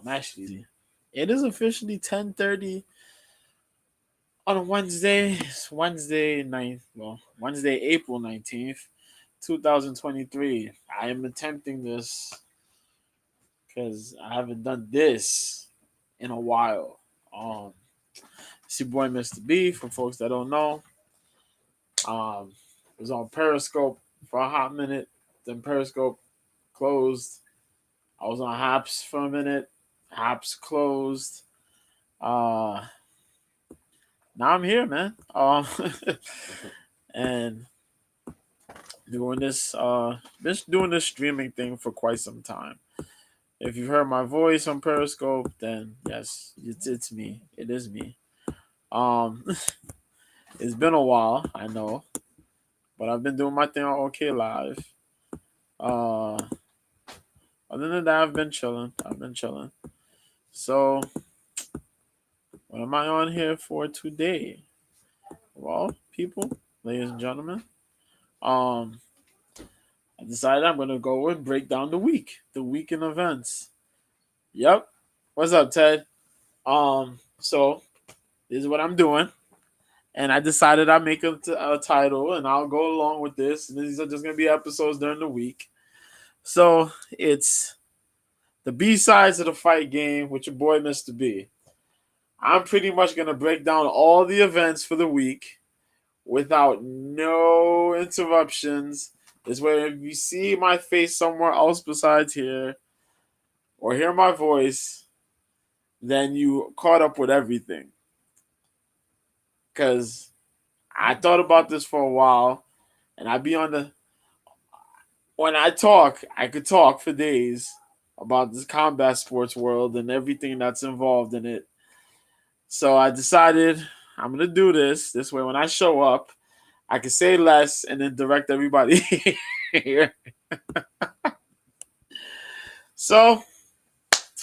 Actually, it is officially 10:30 on a Wednesday. It's Wednesday 9th. Well, Wednesday, April 19th, 2023. I am attempting this because I haven't done this in a while. It's your boy Mr. B. For folks that don't know, was on Periscope for a hot minute. Then Periscope closed. I was on Haps for a minute. Haps closed. Uh, Now I'm here, man. And doing this, been doing this streaming thing for quite some time. If you've heard my voice on Periscope, then yes, it's me. It is me. Um, it's been a while, I know, but I've been doing my thing on OK Live. Uh, Other than that, I've been chilling. So, what am I on here for today? Well, people, ladies and gentlemen, um, I decided I'm gonna go and break down the week in events. Yep. What's up, Ted? So this is what I'm doing, and I decided I'd make a title, and I'll go along with this. And these are just gonna be episodes during the week. So it's the B sides of the fight game with your boy Mr. B. I'm pretty much gonna break down all the events for the week without no interruptions. Is where if you see my face somewhere else besides here, or hear my voice, then you caught up with everything. Because I thought about this for a while, and I be on the. When I talk, I could talk for days about this combat sports world and everything that's involved in it. So I decided I'm gonna do this. This way, when I show up, I can say less and then direct everybody here. So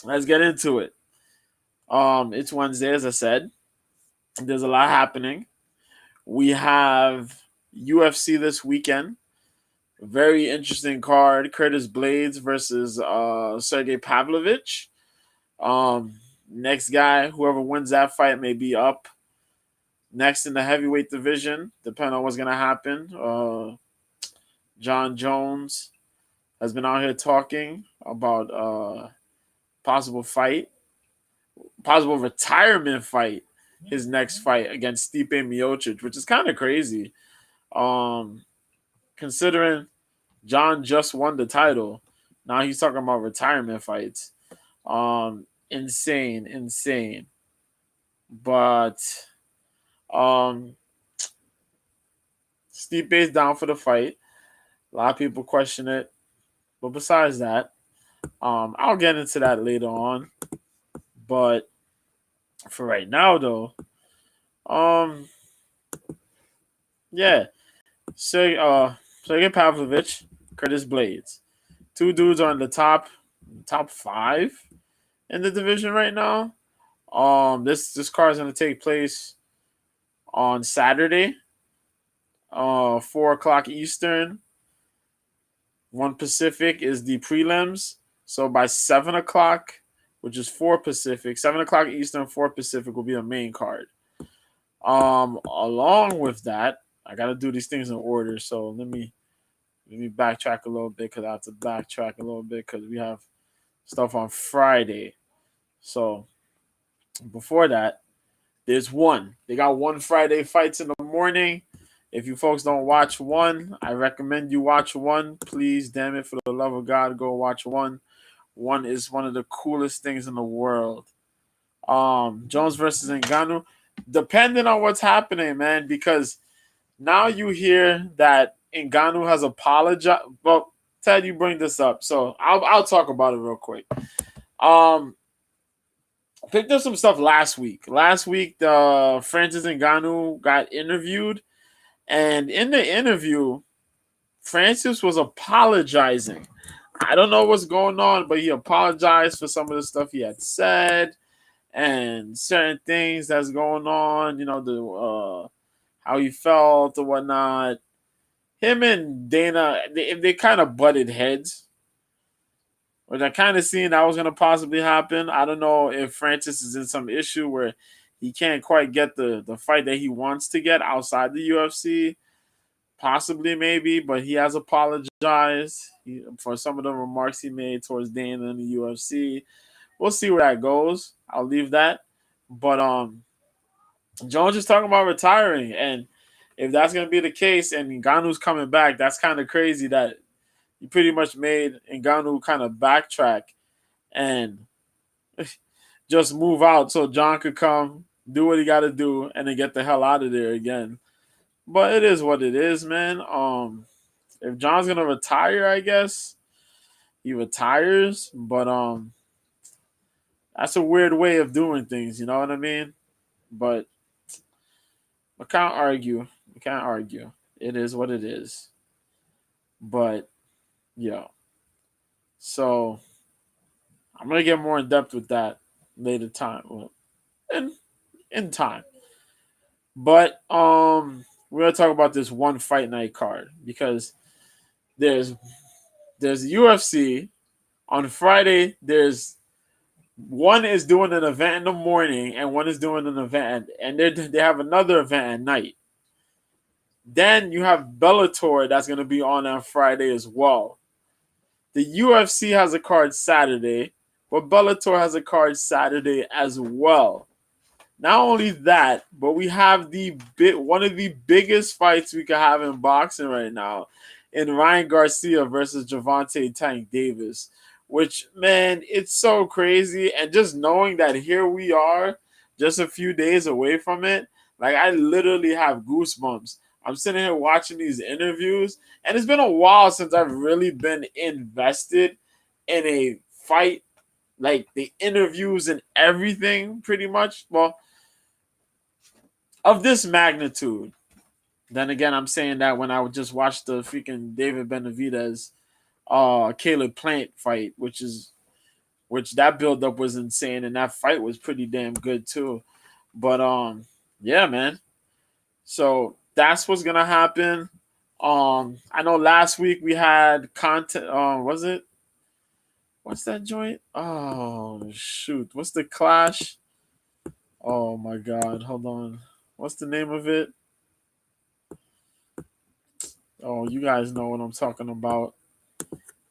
let's get into it. It's Wednesday, as I said. There's a lot happening. We have UFC this weekend. Very interesting card. Curtis Blades versus Sergey Pavlovich. Next guy, whoever wins that fight may be up. Next in the heavyweight division, depending on what's gonna happen. John Jones has been out here talking about possible fight, possible retirement fight. His next fight against Stipe Miocic, which is kind of crazy. Um, Considering John just won the title. Now he's talking about retirement fights. Insane. But Stipe's down for the fight. A lot of people question it. But besides that, I'll get into that later on. But for right now though, um yeah. Sergey Pavlovich, Curtis Blades. Two dudes are in the top five in the division right now. This card is gonna take place on Saturday, 4 o'clock Eastern. 1 Pacific is the prelims. So by 7 o'clock, which is 4 Pacific, 7 o'clock Eastern, 4 Pacific will be the main card. Along with that, I gotta do these things in order. So let me backtrack a little bit because I have to backtrack a little bit because we have stuff on Friday. So before that, there's one. They got one Friday fights in the morning. If you folks don't watch one, I recommend you watch one. Please, damn it, for the love of God, go watch one. One is one of the coolest things in the world. Jones versus Ngannou. Depending on what's happening, man, because now you hear that Ngannou has apologized. Well, Ted, you bring this up, so I'll talk about it real quick. Um, Picked up some stuff last week. Last week, Francis Ngannou got interviewed, and in the interview, Francis was apologizing. I don't know what's going on, but he apologized for some of the stuff he had said and certain things that's going on. You know, the how he felt or whatnot. Him and Dana, they kind of butted heads which I kind of seen that was going to possibly happen. I don't know if Francis is in some issue where he can't quite get the fight that he wants to get outside the UFC. Possibly, maybe, but he has apologized for some of the remarks he made towards Dana in the UFC. We'll see where that goes. I'll leave that. But Jones is talking about retiring, and if that's going to be the case and Ngannou's coming back, that's kind of crazy that you pretty much made Ngannou kind of backtrack and just move out so John could come, do what he got to do, and then get the hell out of there again. But it is what it is, man. If John's gonna retire, I guess he retires. But that's a weird way of doing things. You know what I mean? But I can't argue. We can't argue. It is what it is. But yeah. So I'm gonna get more in depth with that later time. Well, in time. But we're gonna talk about this one fight night card because there's UFC on Friday. There's one is doing an event in the morning and one is doing an event, and they have another event at night. Then you have Bellator that's going to be on Friday as well. The UFC has a card Saturday, but Bellator has a card Saturday as well. Not only that, but we have one of the biggest fights we could have in boxing right now in Ryan Garcia versus Gervonta Tank Davis, which, man, it's so crazy. And just knowing that here we are just a few days away from it, like I literally have goosebumps. I'm sitting here watching these interviews, and it's been a while since I've really been invested in a fight, like the interviews and everything pretty much. Well, of this magnitude. Then again, I'm saying that when I would just watch the freaking David Benavidez Caleb Plant fight, which that buildup was insane, and that fight was pretty damn good too. But yeah, man. So that's what's gonna happen. I know last week we had content. Was it? What's that joint? Oh shoot! What's the Clash? Oh my God! Hold on. What's the name of it? Oh, you guys know what I'm talking about.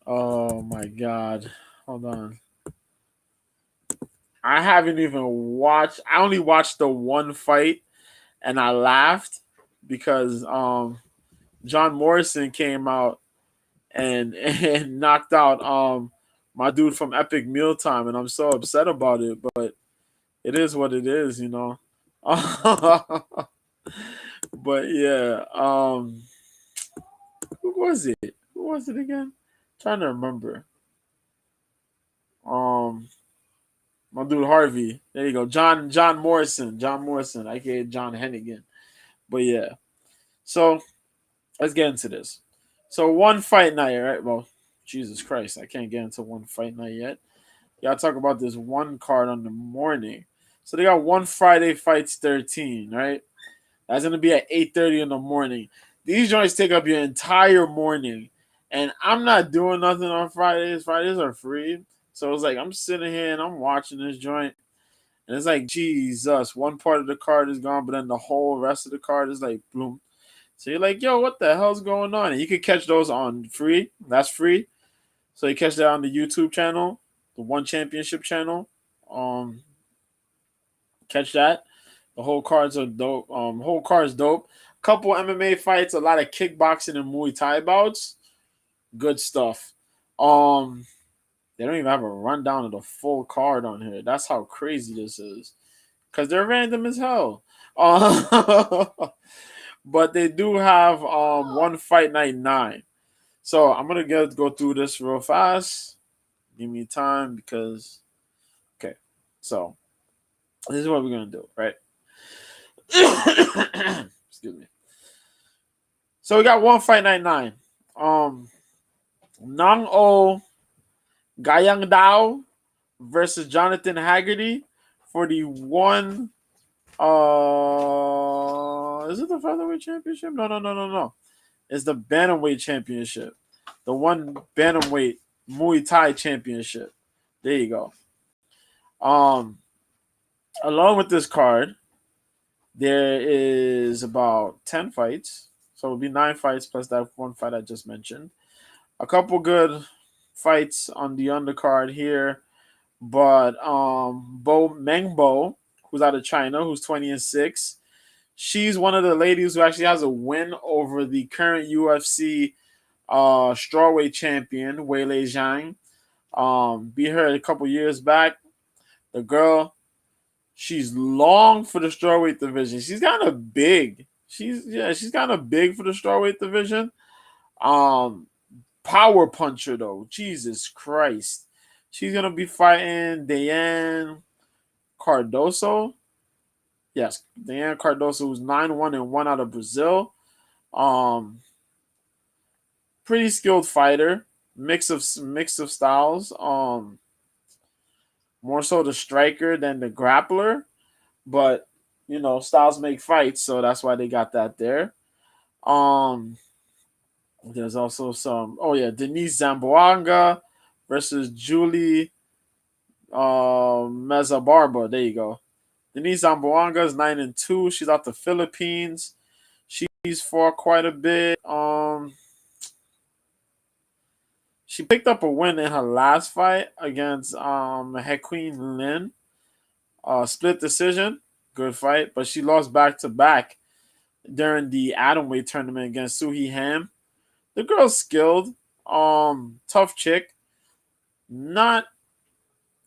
Oh my God. Hold on. I haven't even watched. I only watched the one fight and I laughed because John Morrison came out and knocked out my dude from Epic Mealtime, and I'm so upset about it, but it is what it is, you know. But yeah, who was it? Who was it again? Trying to remember. My dude Harvey. There you go. John Morrison. John Morrison, aka John Hennigan. But yeah. So let's get into this. So one fight night, right? Well, Jesus Christ, I can't get into one fight night yet. Y'all talk about this one card on the morning. So they got one Friday fights 13, right? That's gonna be at 8:30 in the morning. These joints take up your entire morning. And I'm not doing nothing on Fridays. Fridays are free. So it's like I'm sitting here and I'm watching this joint. And it's like, Jesus, one part of the card is gone, but then the whole rest of the card is like boom. So you're like, yo, what the hell's going on? And you can catch those on free. That's free. So you catch that on the YouTube channel, the One Championship channel. Catch that. The whole cards are dope. Whole card is dope. Couple MMA fights, a lot of kickboxing and Muay Thai bouts. Good stuff. They don't even have a rundown of the full card on here. That's how crazy this is. Because they're random as hell. But they do have one fight night 9. So I'm going to go through this real fast. Give me time because, okay. So this is what we're going to do, right? Excuse me. So we got one fight night 9. Nang O Gayang Dao versus Jonathan Haggerty for the one. Is it the featherweight championship? No. It's the bantamweight championship. The one bantamweight Muay Thai Championship. There you go. Um, Along with this card, there is about 10 fights. So it'll be 9 fights plus that one fight I just mentioned. A couple good fights on the undercard here. But Bo Mengbo, who's out of China, who's 20-6, she's one of the ladies who actually has a win over the current UFC strawweight champion, Weili Zhang. Beat her a couple years back. The girl, she's long for the strawweight division. She's kind of big. She's kind of big for the strawweight division. Um, Power puncher though. Jesus Christ. She's gonna be fighting Diane Cardoso. Yes, Diane Cardoso, who's 9-1 and 1 out of Brazil. Um, Pretty skilled fighter. Mix of styles. More so the striker than the grappler. But styles make fights, so that's why they got that there. Um, there's also some. Oh yeah, Denise Zamboanga versus Julie Mezabarba. There you go. Denise Zamboanga is 9-2. She's out the Philippines. She's fought quite a bit. She picked up a win in her last fight against Hequin Lin. Split decision. Good fight, but she lost back to back during the atomweight tournament against Suhee Ham. The girl's skilled, tough chick, not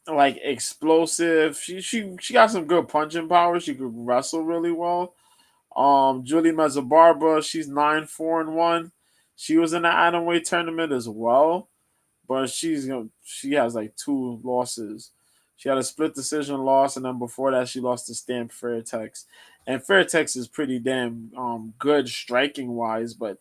like explosive. She got some good punching power. She could wrestle really well. Julie Mezabarba, she's 9-4-1. She was in the atomweight tournament as well, but she has like 2 losses. She had a split decision loss, and then before that, she lost to Stamp Fairtex. And Fairtex is pretty damn good striking wise, but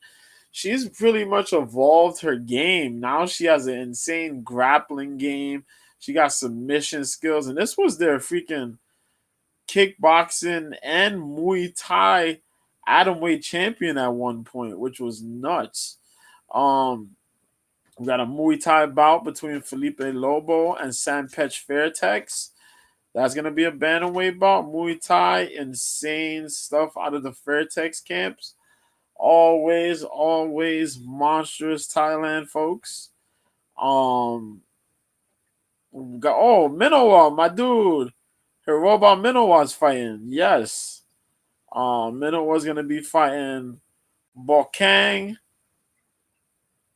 she's pretty much evolved her game. Now she has an insane grappling game. She got submission skills, and this was their freaking kickboxing and Muay Thai atomweight champion at one point, which was nuts. We got a Muay Thai bout between Felipe Lobo and Sampech Fairtex. That's going to be a bantamweight bout. Muay Thai, insane stuff out of the Fairtex camps. Always monstrous Thailand, folks. Minowa, my dude. Hiroba Minowa's fighting. Yes. Minowa's going to be fighting Bokang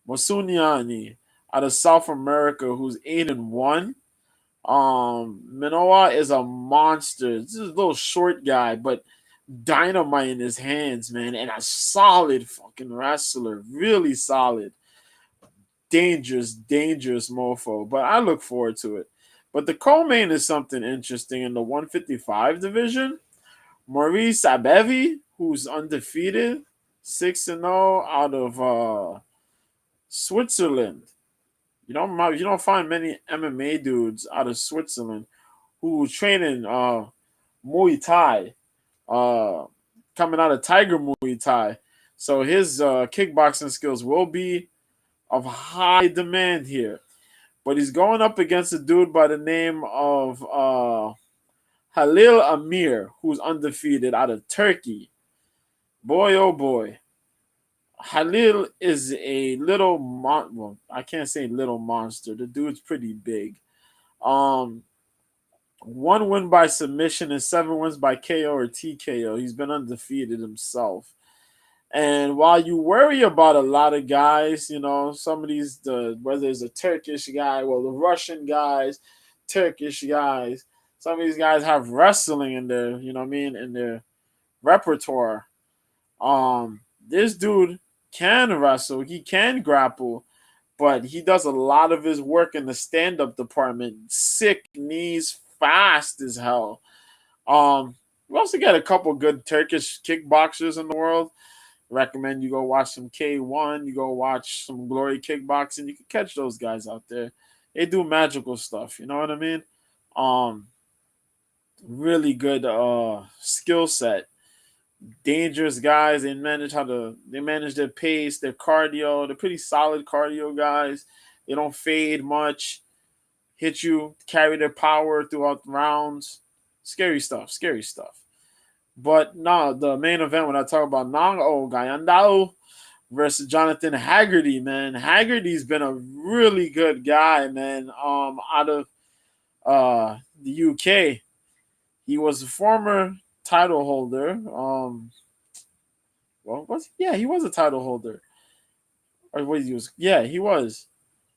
Masunyani out of South America, who's 8-1. Minowa is a monster. This is a little short guy, but dynamite in his hands, man, and a solid fucking wrestler. Really solid. Dangerous mofo. But I look forward to it. But the co-main is something interesting in the 155 division. Maurice Abevi, who's undefeated, 6-0 out of Switzerland. You don't find many MMA dudes out of Switzerland who train in Muay Thai, coming out of Tiger Muay Thai. So his kickboxing skills will be of high demand here. But he's going up against a dude by the name of Halil Amir, who's undefeated out of Turkey. Boy, oh boy. Halil is a little well, I can't say little monster. The dude's pretty big. 1 win by submission and 7 wins by KO or TKO. He's been undefeated himself. And while you worry about a lot of guys, some of these, whether it's a Turkish guy, the Russian guys, Turkish guys, some of these guys have wrestling in their, in their repertoire. This dude can wrestle, he can grapple, but he does a lot of his work in the stand-up department. Sick knees, fast as hell. We also got a couple good Turkish kickboxers in the world. Recommend you go watch some K1, you go watch some Glory Kickboxing. You can catch those guys out there. They do magical stuff, you know what I mean? Really good skill set. Dangerous guys. They manage their pace, their cardio. They're pretty solid cardio guys. They don't fade much. Hit you, carry their power throughout the rounds. Scary stuff. Scary stuff. But no, the main event when I talk about Nang O Gayandao versus Jonathan Haggerty, man. Haggerty's been a really good guy, man. Out of the UK. He was a former title holder. Well, he was a title holder. Or what he was? Yeah, he was.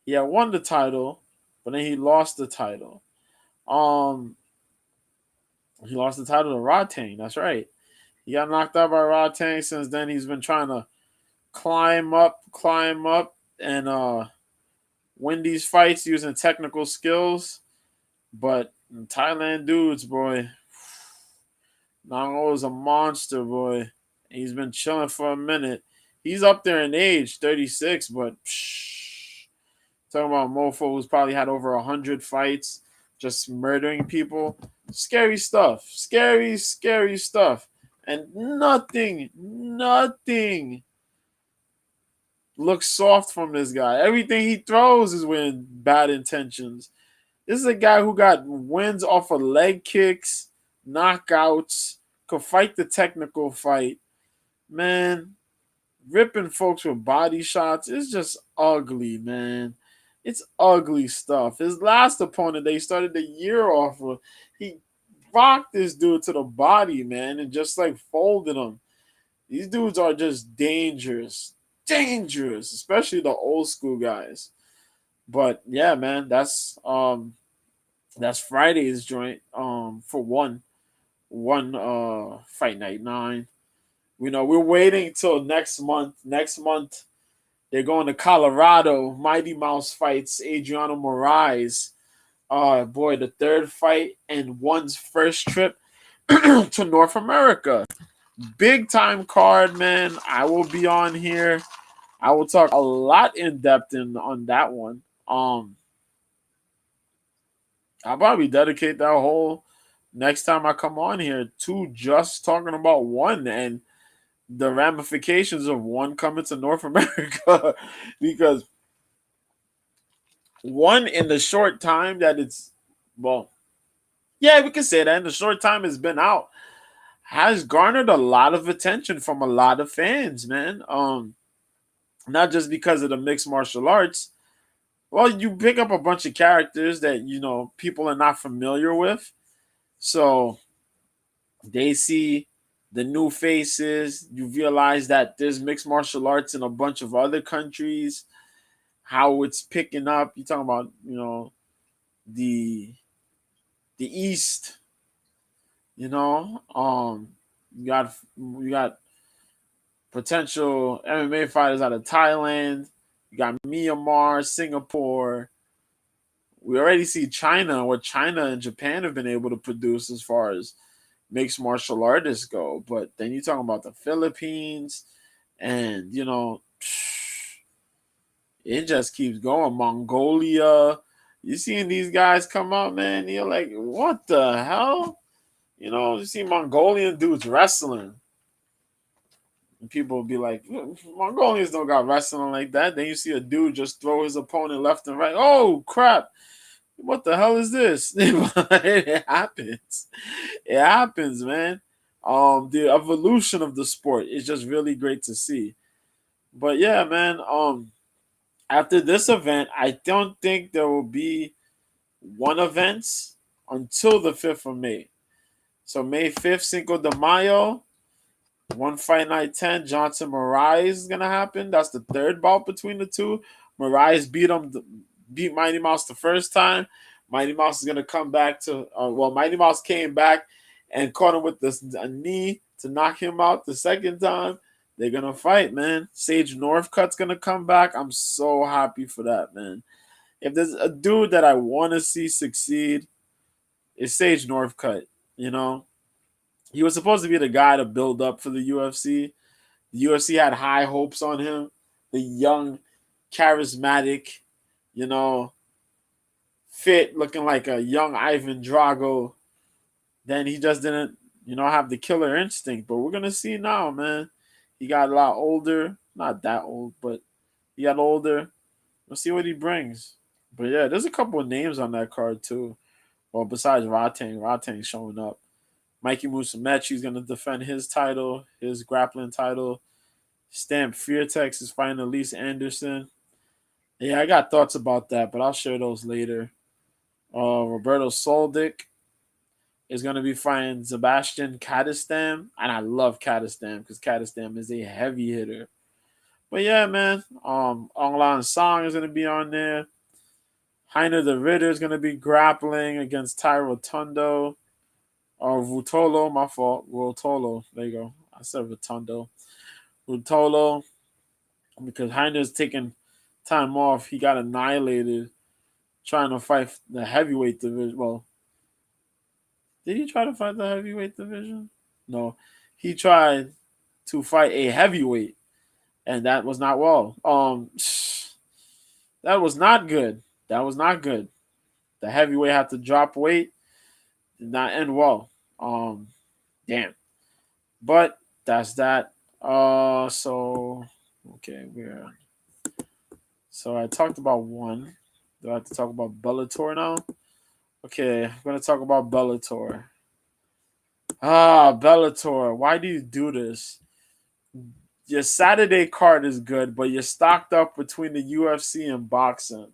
He had won the title, but then he lost the title. Um, he lost the title to Rodtang. That's right. He got knocked out by Rodtang. Since then, he's been trying to climb up, and win these fights using technical skills. But Thailand dudes, boy, Nang O is a monster, boy. He's been chilling for a minute. He's up there in age, 36, but talking about a mofo who's probably had over 100 fights, just murdering people. Scary stuff. Scary, scary stuff. And nothing looks soft from this guy. Everything he throws is with bad intentions. This is a guy who got wins off of leg kicks, knockouts, could fight the technical fight. Man, ripping folks with body shots is just ugly, man. It's ugly stuff. His last opponent, they started the year off with, he rocked this dude to the body, man, and just like folded him. These dudes are just dangerous. Dangerous, especially the old school guys. But yeah, man, that's Friday's joint for one fight night 9. We're waiting till next month. Next month they're going to Colorado. Mighty Mouse fights Adriano Moraes. Boy, the third fight and one's first trip to North America. Big time card, man. I will be on here. I will talk a lot in depth on that one. I'll probably dedicate that whole next time I come on here to just talking about one and the ramifications of one coming to North America. Because one, in the short time that it's, well, yeah, we can say that in the short time it's been out, has garnered a lot of attention from a lot of fans, man. Not just because of the mixed martial arts. Well, you pick up a bunch of characters that people are not familiar with, so they see the new faces. You realize that there's mixed martial arts in a bunch of other countries. How it's picking up. You talking about the East. You got potential MMA fighters out of Thailand. You got Myanmar, Singapore. We already see China, what China and Japan have been able to produce as far as mixed martial artists go. But then you're talking about the Philippines, and it just keeps going. Mongolia. You seeing these guys come out, man? You're like, what the hell? You see Mongolian dudes wrestling. And people will be like, Mongolians don't got wrestling like that. Then you see a dude just throw his opponent left and right. Oh, crap. What the hell is this? It happens. It happens, man. The evolution of the sport is just really great to see. But yeah, man, after this event, I don't think there will be one event until the 5th of May. So May 5th, Cinco de Mayo, one fight night 10, Johnson Moraes is gonna happen. That's the third bout between the two. Moraes beat Mighty Mouse the first time. Mighty Mouse is gonna come back to Mighty Mouse came back and caught him with a knee to knock him out the second time. They're gonna fight, man. Sage Northcutt's gonna come back. I'm so happy for that, man. If there's a dude that I want to see succeed, it's Sage Northcutt. He was supposed to be the guy to build up for the UFC. The UFC had high hopes on him. The young, charismatic, fit, looking like a young Ivan Drago. Then he just didn't, have the killer instinct. But we're gonna see now, man. He got a lot older. Not that old, but he got older. We'll see what he brings. But yeah, there's a couple of names on that card too. Well, besides Ratang showing up. Mikey Musumeci gonna defend his title, his grappling title. Stamp Feartex is fighting Elise Anderson. Yeah, I got thoughts about that, but I'll share those later. Roberto Soldic is going to be fighting Sebastian Kadistam, and I love Kadistam because Kadistam is a heavy hitter. But yeah, man, Onglan Song is going to be on there. Heiner the Ritter is going to be grappling against Ty Rotundo. Or Vutolo, my fault. Rotolo. There you go. I said Rotundo. Rutolo, because Heiner's taking time off. He got annihilated trying to fight the heavyweight division. Well, did he try to fight the heavyweight division? No. He tried to fight a heavyweight, and that was not well. That was not good. That was not good. The heavyweight had to drop weight. Did not end well. Damn. But that's that. So okay, we're so I talked about one. Do I have to talk about Bellator now? Okay, I'm gonna talk about Bellator. Bellator, why do you do this? Your Saturday card is good, but you're stocked up between the UFC and boxing.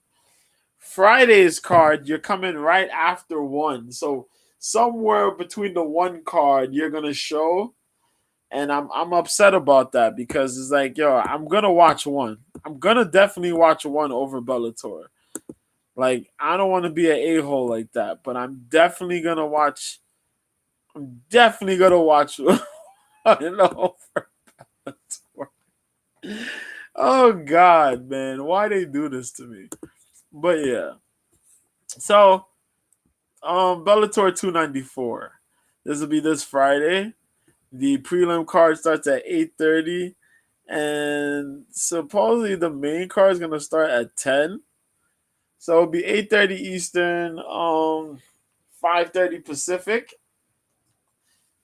Friday's card, you're coming right after one. So somewhere between the one card you're gonna show. And I'm upset about that because it's like, yo, I'm gonna watch one. I'm gonna definitely watch one over Bellator. Like, I don't want to be an a-hole like that, but I'm definitely gonna watch. I'm definitely gonna watch. Over Bellator. Oh God, man, why they do this to me? But yeah, so Bellator 294. This will be this Friday. The prelim card starts at 8:30, and supposedly the main card is gonna start at 10. So it'll be 8:30 Eastern, 5:30 Pacific.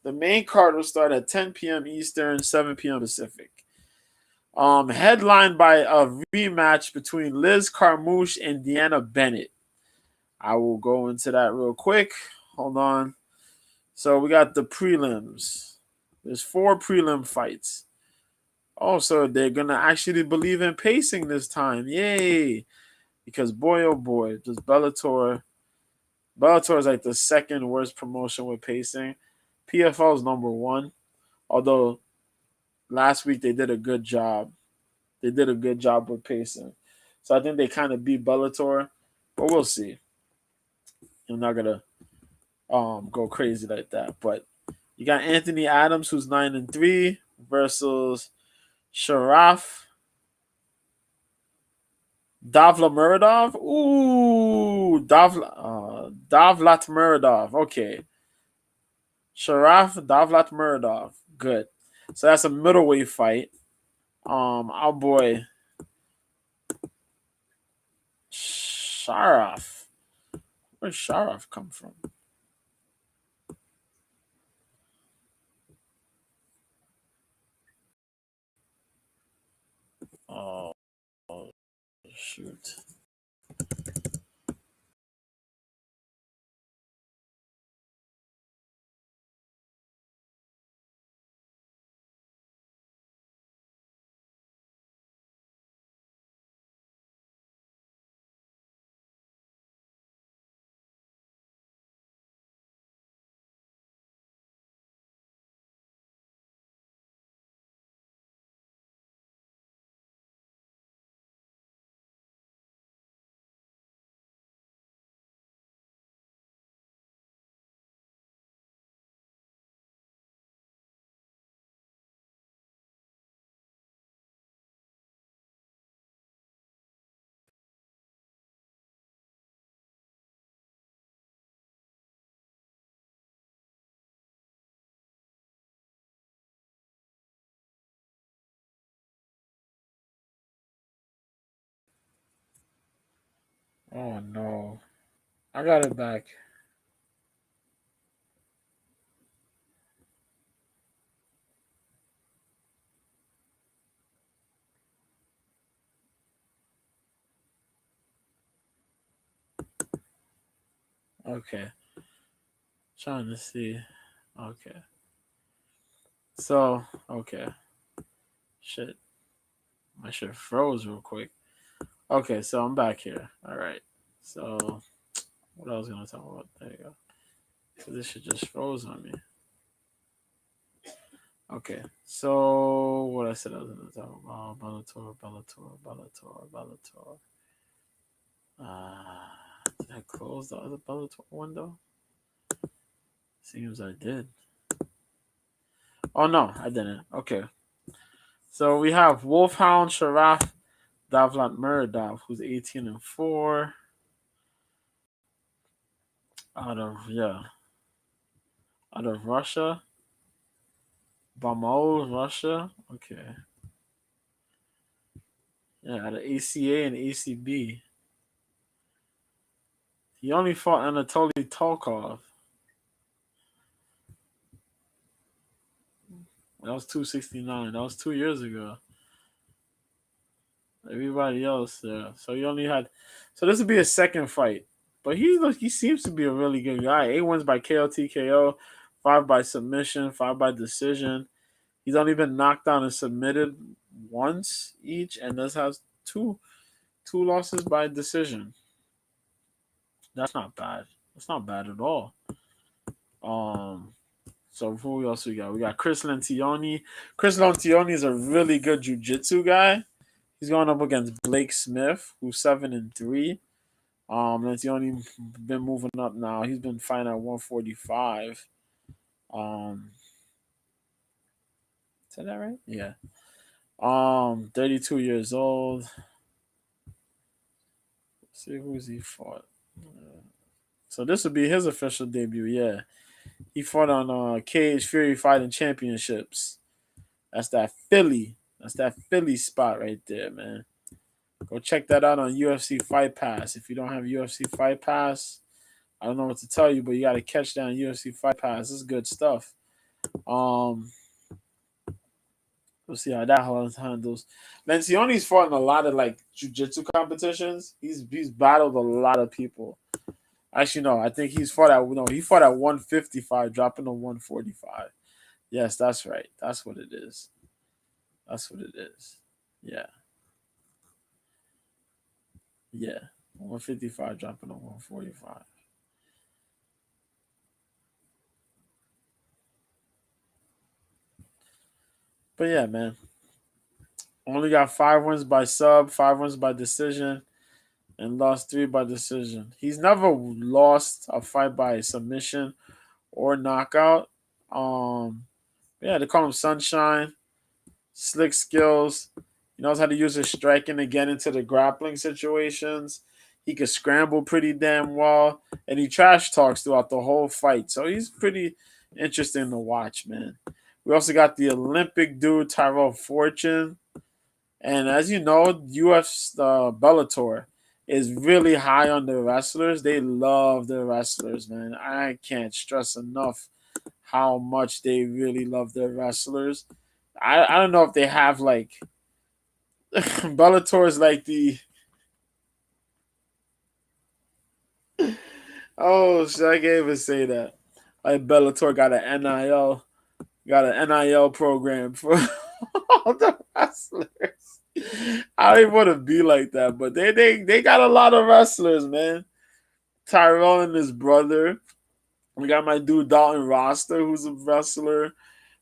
The main card will start at 10 p.m. Eastern, 7 p.m. Pacific. Headlined by a rematch between Liz Carmouche and Deanna Bennett. I will go into that real quick. Hold on. So we got the prelims. There's 4 prelim fights. Also, they're gonna actually believe in pacing this time. Yay! Because boy, oh boy, does Bellator is like the second worst promotion with pacing. PFL is number 1. Although last week they did a good job. They did a good job with pacing. So I think they kind of beat Bellator, but we'll see. I'm not gonna go crazy like that. But you got Anthony Adams, who's 9-3, versus Sharaf Davlamuradov. Ooh, Davlat Muradov. Okay. Sharaf Davlatmuradov. Good. So that's a middleweight fight. Our boy Sharaf. Where's Sharaf come from? Oh, shoot. Oh no. I got it back. Okay. Trying to see. Okay. So, okay. Shit. My shit froze real quick. Okay, so I'm back here. All right. So, what I was gonna talk about? There you go. So this shit just froze on me. Okay. So what I said I was gonna talk about Bellator. Did I close the other Bellator window? Seems I did. Oh no, I didn't. Okay. So we have Wolfhound Sharaf Davlat Muradov, who's 18-4. Out of out of Russia. Bamol, Russia. Okay. Yeah, out of ACA and ACB. He only fought Anatoly Tolkov. That was 269. That was 2 years ago. Everybody else, yeah. So he only had. So this would be his second fight, but he seems to be a really good guy. 8 wins by KO TKO, 5 by submission, 5 by decision. He's only been knocked down and submitted once each, and this has two losses by decision. That's not bad. That's not bad at all. Um. So who else we got? We got Chris Lencioni. Chris Lencioni is a really good jiu-jitsu guy. He's going up against Blake Smith, who's 7-3. Lencioni been moving up now. He's been fighting at 145. Is that right? Yeah. 32 years old. Let's see who's he fought. So this would be his official debut. Yeah, he fought on Cage Fury Fighting Championships. That's that Philly. That's that Philly spot right there, man. Go check that out on UFC Fight Pass. If you don't have UFC Fight Pass, I don't know what to tell you, but you got to catch that on UFC Fight Pass. This is good stuff. We'll see how that handles. Lencioni's fought in a lot of like jiu-jitsu competitions. He's battled a lot of people. Actually, no, I think he fought at 155, dropping to 145. Yes, that's right. That's what it is. That's what it is. Yeah. Yeah. 155 dropping to 145. But yeah, man. Only got 5 wins by sub, 5 wins by decision, and lost 3 by decision. He's never lost a fight by submission or knockout. Yeah, they call him Sunshine. Slick skills. He knows how to use his striking to get into the grappling situations. He could scramble pretty damn well, and he trash talks throughout the whole fight. So he's pretty interesting to watch, man. We also got the Olympic dude Tyrell Fortune, and as you know, UFC Bellator is really high on the wrestlers. They love the wrestlers, man. I can't stress enough how much they really love their wrestlers. I don't know if they have like Bellator is like the oh shit, I can't even say that. Like Bellator got an NIL program for all the wrestlers. I don't even want to be like that, but they got a lot of wrestlers, man. Tyrell and his brother. We got my dude Dalton Roster, who's a wrestler.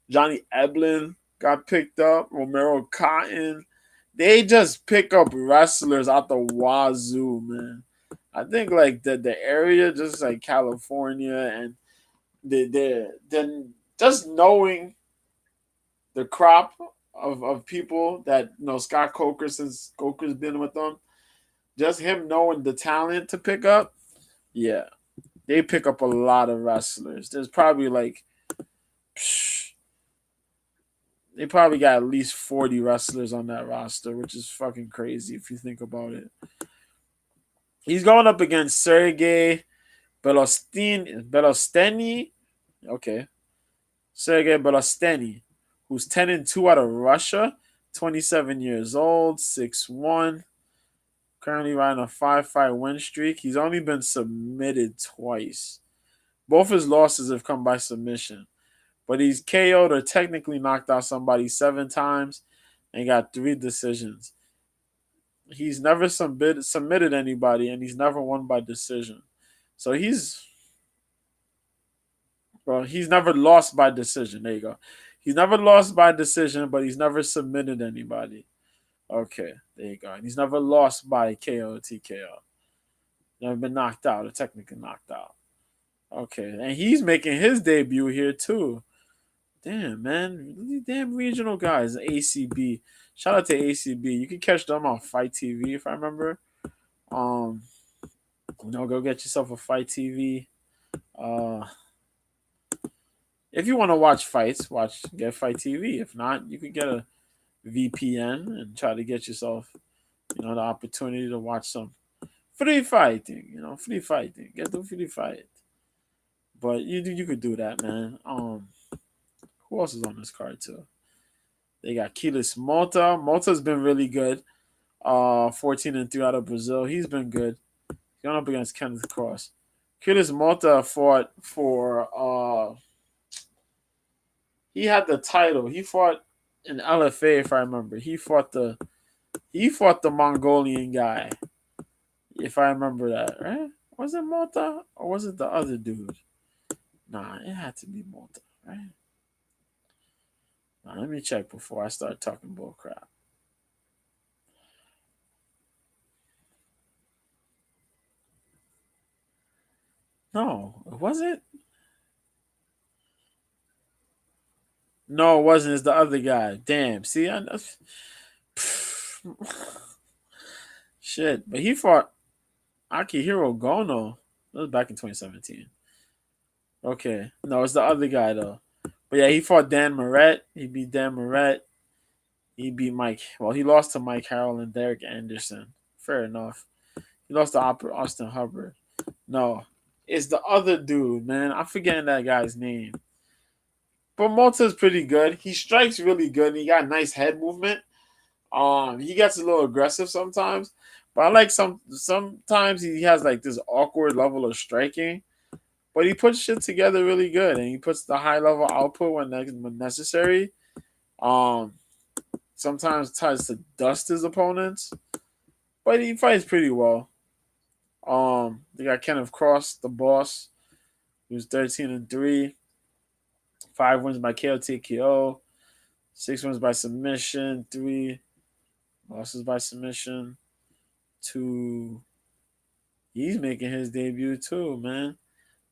Johnny Eblin got picked up. Romero Cotton. They just pick up wrestlers out the wazoo, man. I think like the area, just like California, and then just knowing the crop of people that Scott Coker, since Coker's been with them, just him knowing the talent to pick up, yeah, they pick up a lot of wrestlers. There's probably like they probably got at least 40 wrestlers on that roster, which is fucking crazy if you think about it. He's going up against Sergey Belosteny. Okay. Sergey Belosteny, who's 10-2 out of Russia, 27 years old, 6'1". Currently riding a 5-fight win streak. He's only been submitted twice. Both his losses have come by submission. But he's KO'd or technically knocked out somebody 7 times and got 3 decisions. He's never submitted anybody, and he's never won by decision. So he's never lost by decision. There you go. He's never lost by decision, but he's never submitted anybody. Okay, there you go. And he's never lost by KO or TKO. Never been knocked out or technically knocked out. Okay, and he's making his debut here too. Damn, man. Damn regional guys. ACB. Shout out to ACB. You can catch them on Fight TV if I remember. Go get yourself a Fight TV. If you want to watch fights, get Fight TV. If not, you could get a VPN and try to get yourself, the opportunity to watch some free fighting. Free fighting. Get the free fight. But you could do that, man. Who else is on this card too? They got Keyless Malta. Malta's been really good. 14-3 out of Brazil. He's been good. He's going up against Kenneth Cross. Keyless Malta fought for he had the title. He fought in LFA, if I remember. He fought the Mongolian guy. If I remember that, right? Was it Malta or was it the other dude? Nah, it had to be Malta, right? Now, let me check before I start talking bull crap. No, was it? No, it wasn't. It's the other guy. Damn. See, I know. Shit. But he fought Akihiro Gono. That was back in 2017. Okay. No, it's the other guy, though. But yeah, he fought Dan Moret. He beat Dan Moret. He beat Mike. Well, he lost to Mike Harrell and Derek Anderson. Fair enough. He lost to Austin Hubbard. No, it's the other dude, man. I'm forgetting that guy's name. But Malta's pretty good. He strikes really good. He got nice head movement. He gets a little aggressive sometimes, but I like sometimes he has like this awkward level of striking. But he puts shit together really good, and he puts the high level output when necessary. Sometimes tries to dust his opponents, but he fights pretty well. They got Kenneth Cross, the boss, who's 13-3, 5 wins by KO TKO, 6 wins by submission, 3 losses by submission, 2. He's making his debut too, man.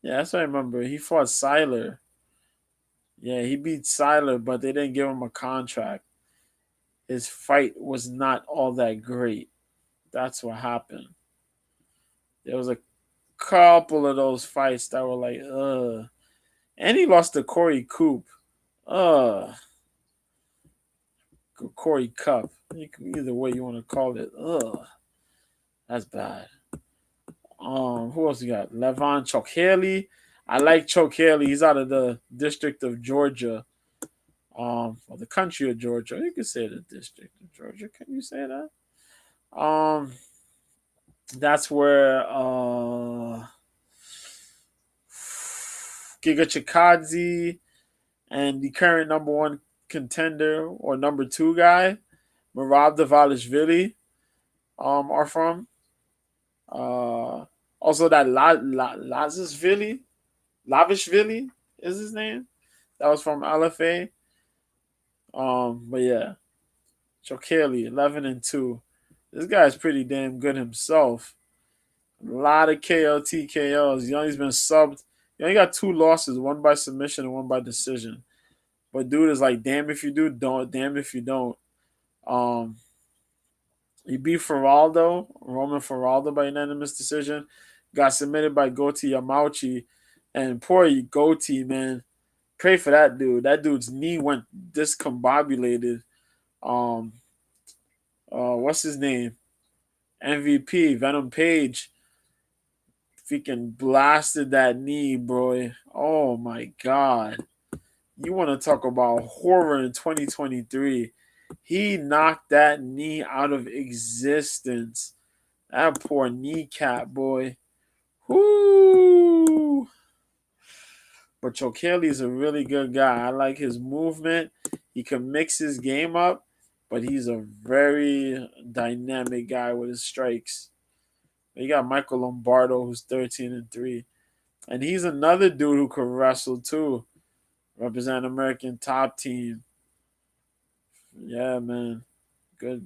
Yeah, that's what I remember. He fought Siler. Yeah, he beat Siler, but they didn't give him a contract. His fight was not all that great. That's what happened. There was a couple of those fights that were like, ugh. And he lost to Corey Coop. Ugh. Corey Cup. Either way you want to call it. Ugh. That's bad. Who else you got? Levon Chokheli. I like Chokheli. He's out of the District of Georgia. Or the country of Georgia. You can say the District of Georgia. Can you say that? That's where Giga Chikadze and the current number 1 contender or number 2 guy, Merab Dvalishvili, are from. Also that Lavishvili is his name. That was from LFA. But yeah, Chokheli 11-2. This guy's pretty damn good himself. A lot of KO TKOs. He's been subbed. He only got 2 losses, 1 by submission and 1 by decision. But dude is like, damn if you do, don't. Damn if you don't. He beat Roman Feraldo by unanimous decision. Got submitted by Goti Yamauchi. And poor Goti, man. Pray for that dude. That dude's knee went discombobulated. What's his name? MVP, Venom Page. Freaking blasted that knee, bro. Oh my God. You want to talk about horror in 2023. He knocked that knee out of existence. That poor kneecap, boy. Whoo! But Chokeli is a really good guy. I like his movement. He can mix his game up, but he's a very dynamic guy with his strikes. You got Michael Lombardo, who's 13-3. And he's another dude who could wrestle too. Represent American top team. Yeah, man.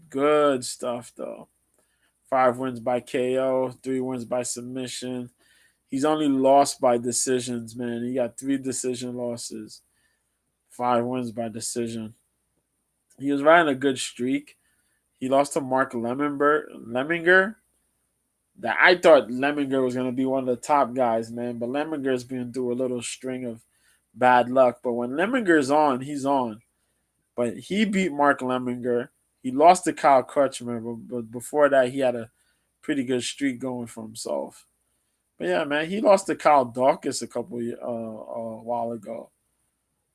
Good stuff though. 5 wins by KO, 3 wins by submission. He's only lost by decisions, man. He got 3 decision losses, 5 wins by decision. He was riding a good streak. He lost to Mark Lemminger. That I thought Lemminger was gonna be one of the top guys, man. But Lemminger's been through a little string of bad luck. But when Lemminger's on, he's on. But he beat Mark Lemminger. He lost to Kyle Crutchmer, but before that, he had a pretty good streak going for himself. But yeah, man, he lost to Kyle Dawkins a while ago,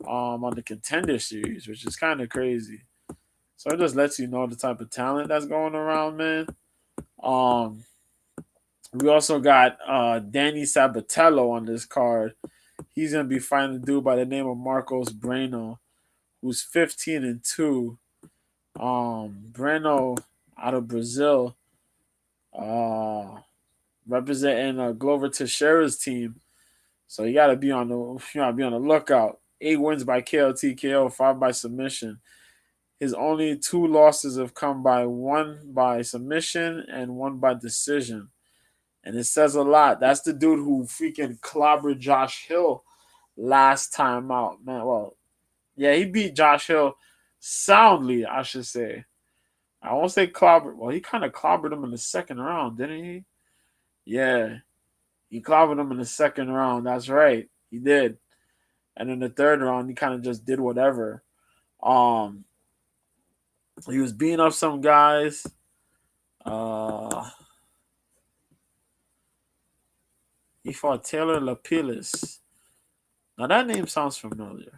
on the Contender Series, which is kind of crazy. So it just lets you know the type of talent that's going around, man. Um, we also got Danny Sabatello on this card. He's gonna be fighting a dude by the name of Marcos Breno, who's 15-2. Breno out of Brazil, representing Glover Teixeira's team. So you gotta be on the lookout. 8 wins by KO, 5 by submission. His only 2 losses have come by 1 by submission and 1 by decision. And it says a lot. That's the dude who freaking clobbered Josh Hill last time out, man. Well, yeah, he beat Josh Hill soundly, I should say. I won't say clobbered. Well, he kind of clobbered him in the second round, didn't he? Yeah, he clobbered him in the second round. That's right, he did. And in the third round, he kind of just did whatever. Um, he was beating up some guys. He fought Taylor Lapilis. Now that name sounds familiar.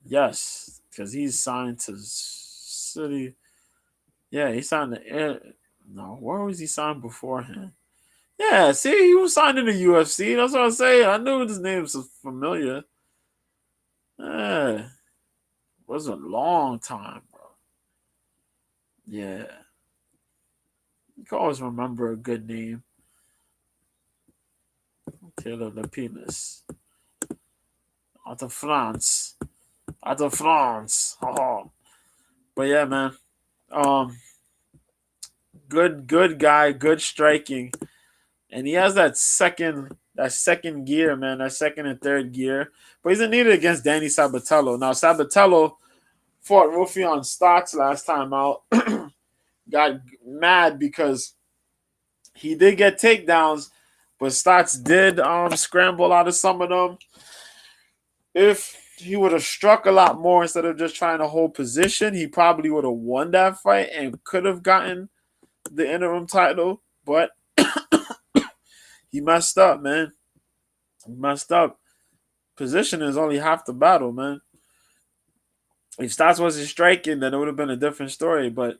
Yes, because he's signed to City. Yeah, he signed to Air. No, where was he signed beforehand? Yeah, see, he was signed in the UFC. That's what I say. I knew his name was familiar. Yeah, it was a long time, bro. Yeah, you can always remember a good name. Taylor Lapilis. Out of France. Out of France. Oh. But yeah, man. Um, good guy, good striking. And he has that second gear, man, that second and third gear. But he's needed against Danny Sabatello. Now Sabatello fought Rufion Stocks last time out. Got mad because he did get takedowns, but Stotts did scramble out of some of them. If he would have struck a lot more instead of just trying to hold position, he probably would have won that fight and could have gotten the interim title. But he messed up, man. He messed up. Position is only half the battle, man. If Stotts wasn't striking, then it would have been a different story. But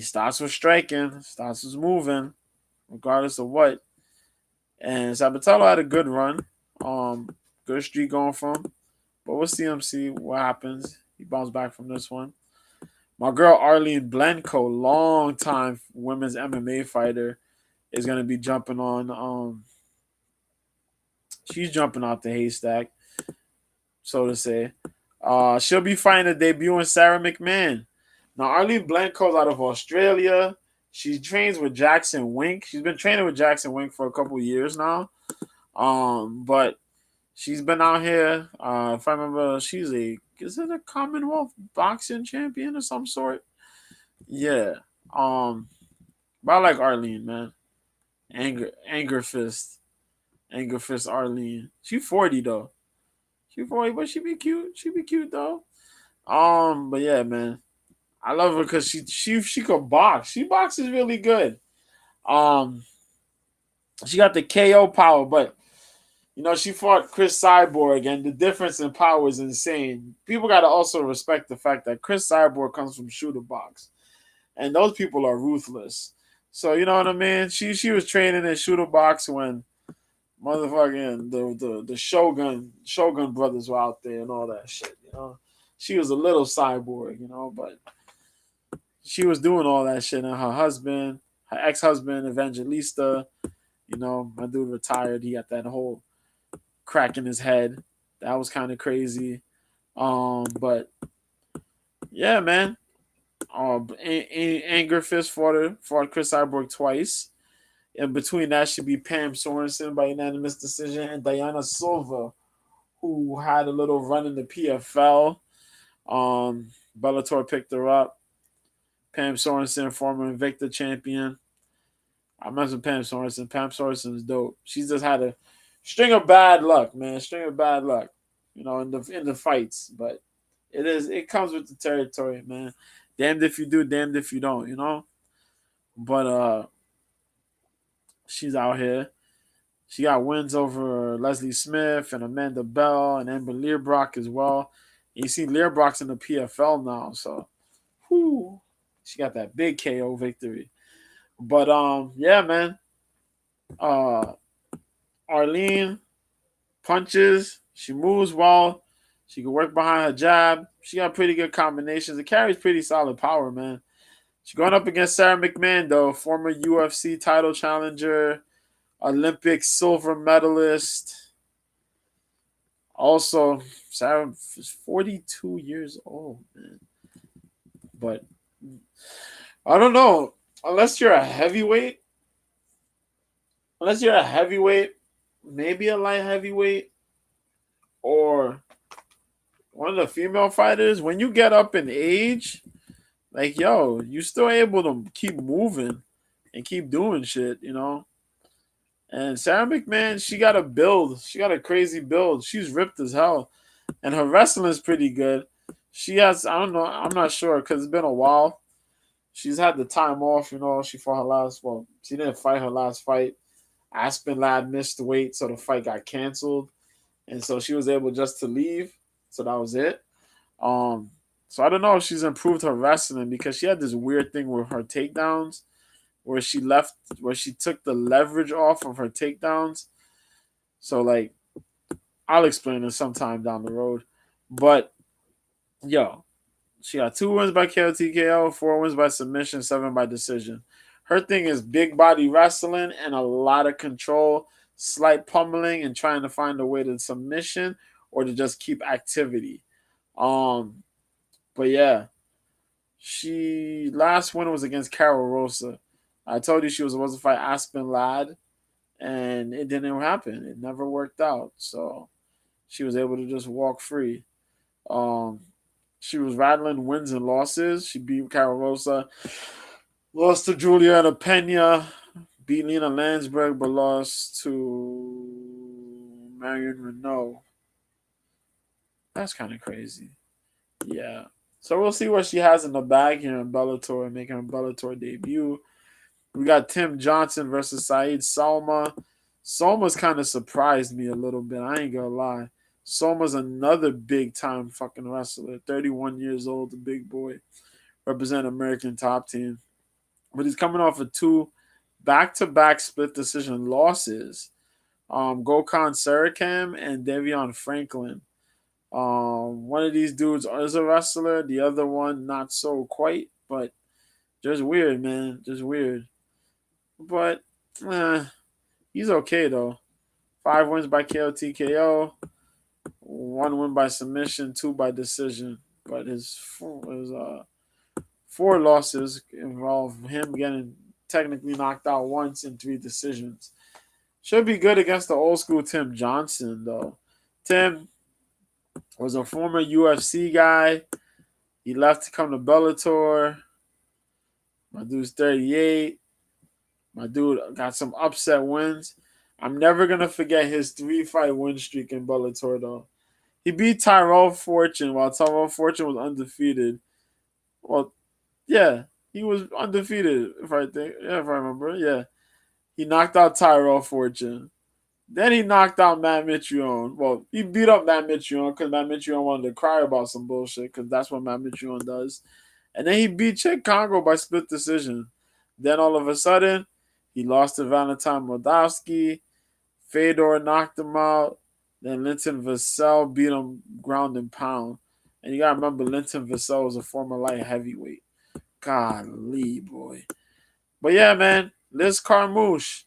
Stotts was striking. Stotts was moving, regardless of what. And Sabatello had a good run. Good streak going for him. But we'll see what happens. He bounced back from this one. My girl Arlene Blenko, long time women's MMA fighter, is gonna be jumping on. She's jumping out the haystack, so to say. She'll be fighting a debut in Sarah McMahon. Now Arlene Blenko's out of Australia. She trains with Jackson Wink. She's been training with Jackson Wink for a couple years now. But she's been out here. If I remember, is it a Commonwealth boxing champion of some sort? Yeah. But I like Arlene, man. Anger fist Arlene. She 40 though. She 40, but she be cute. She be cute though. But yeah, man. I love her because she could box. She boxes really good. She got the KO power, but she fought Chris Cyborg, and the difference in power is insane. People got to also respect the fact that Chris Cyborg comes from Shooter Box. and those people are ruthless. So you know what I mean. She was training in shooter box when motherfucking the Shogun brothers were out there and all that shit. You know, she was a little cyborg. You know, but she was doing all that shit, and her ex-husband, Evangelista. You know, my dude retired. He got that whole crack in his head. That was kind of crazy. But yeah, man. Anger Fist fought Chris Cyborg twice. In between that should be Pam Sorensen by unanimous decision and Diana Silva, who had a little run in the PFL. Bellator picked her up. Pam Sorensen, former Invicta champion. I mentioned Pam Sorensen. Pam Sorensen is dope. She's just had a string of bad luck, man. String of bad luck, you know, in the fights. But it comes with the territory, man. Damned if you do, damned if you don't, you know. But she's out here. She got wins over Leslie Smith and Amanda Bell and Amber Learbrock as well. And you see Learbrock's in the PFL now, so whew, she got that big KO victory. But yeah, man. Uh, Arlene punches. She moves well. She can work behind her jab. She got pretty good combinations. It carries pretty solid power, man. She's going up against Sarah McMahon, though, former UFC title challenger, Olympic silver medalist. Also, Sarah is 42 years old, man. But I don't know. Unless you're a heavyweight, maybe a light heavyweight, or one of the female fighters, when you get up in age, like, yo, you still able to keep moving and keep doing shit, you know? And Sarah McMahon, she got a build. She got a crazy build. She's ripped as hell. And her wrestling is pretty good. She has, I don't know, I'm not sure because it's been a while. She's had the time off, you know. She fought her she didn't fight her last fight. Aspen Ladd missed the weight, so the fight got canceled. And so she was able just to leave. So that was it. So I don't know if she's improved her wrestling because she had this weird thing with her takedowns where she took the leverage off of her takedowns. So like I'll explain it sometime down the road. But yo, she got 2 wins by KO TKO, 4 wins by submission, 7 by decision. Her thing is big body wrestling and a lot of control, slight pummeling, and trying to find a way to submission or to just keep activity. But yeah, she last win was against Carol Rosa. I told you she was supposed to fight Aspen Ladd, and it didn't happen. It never worked out. So she was able to just walk free. Um, she was rattling wins and losses. She beat Carol Rosa, lost to Juliana Pena, beat Lena Landsberg, but lost to Marion Renault. That's kind of crazy. Yeah. So we'll see what she has in the bag here in Bellator, making her Bellator debut. We got Tim Johnson versus Saeed Salma. Salma's kind of surprised me a little bit. I ain't gonna lie. Salma's another big time fucking wrestler. 31 years old, the big boy. Represent American Top Team. But he's coming off of 2 back-to-back split decision losses. Gokhan Sarakam and Devion Franklin. One of these dudes is a wrestler. The other one, not so quite. But just weird, man. Just weird. But he's okay, though. 5 wins by KO TKO. 1 win by submission, 2 by decision. But his 4 losses involve him getting technically knocked out once in 3 decisions. Should be good against the old school Tim Johnson, though. Tim was a former UFC guy. He left to come to Bellator. My dude's 38. My dude got some upset wins. I'm never going to forget his 3-fight win streak in Bellator, though. He beat Tyrell Fortune while Tyrell Fortune was undefeated. Well, yeah, he was undefeated, if I remember. Yeah. He knocked out Tyrell Fortune. Then he knocked out Matt Mitrione. Well, he beat up Matt Mitrione because Matt Mitrione wanted to cry about some bullshit because that's what Matt Mitrione does. And then he beat Cheick Kongo by split decision. Then all of a sudden, he lost to Valentin Moldavsky. Fedor knocked him out. Then Linton Vassell beat him ground and pound. And you gotta remember, Linton Vassell was a former light heavyweight. Golly, boy. But yeah, man, Liz Carmouche,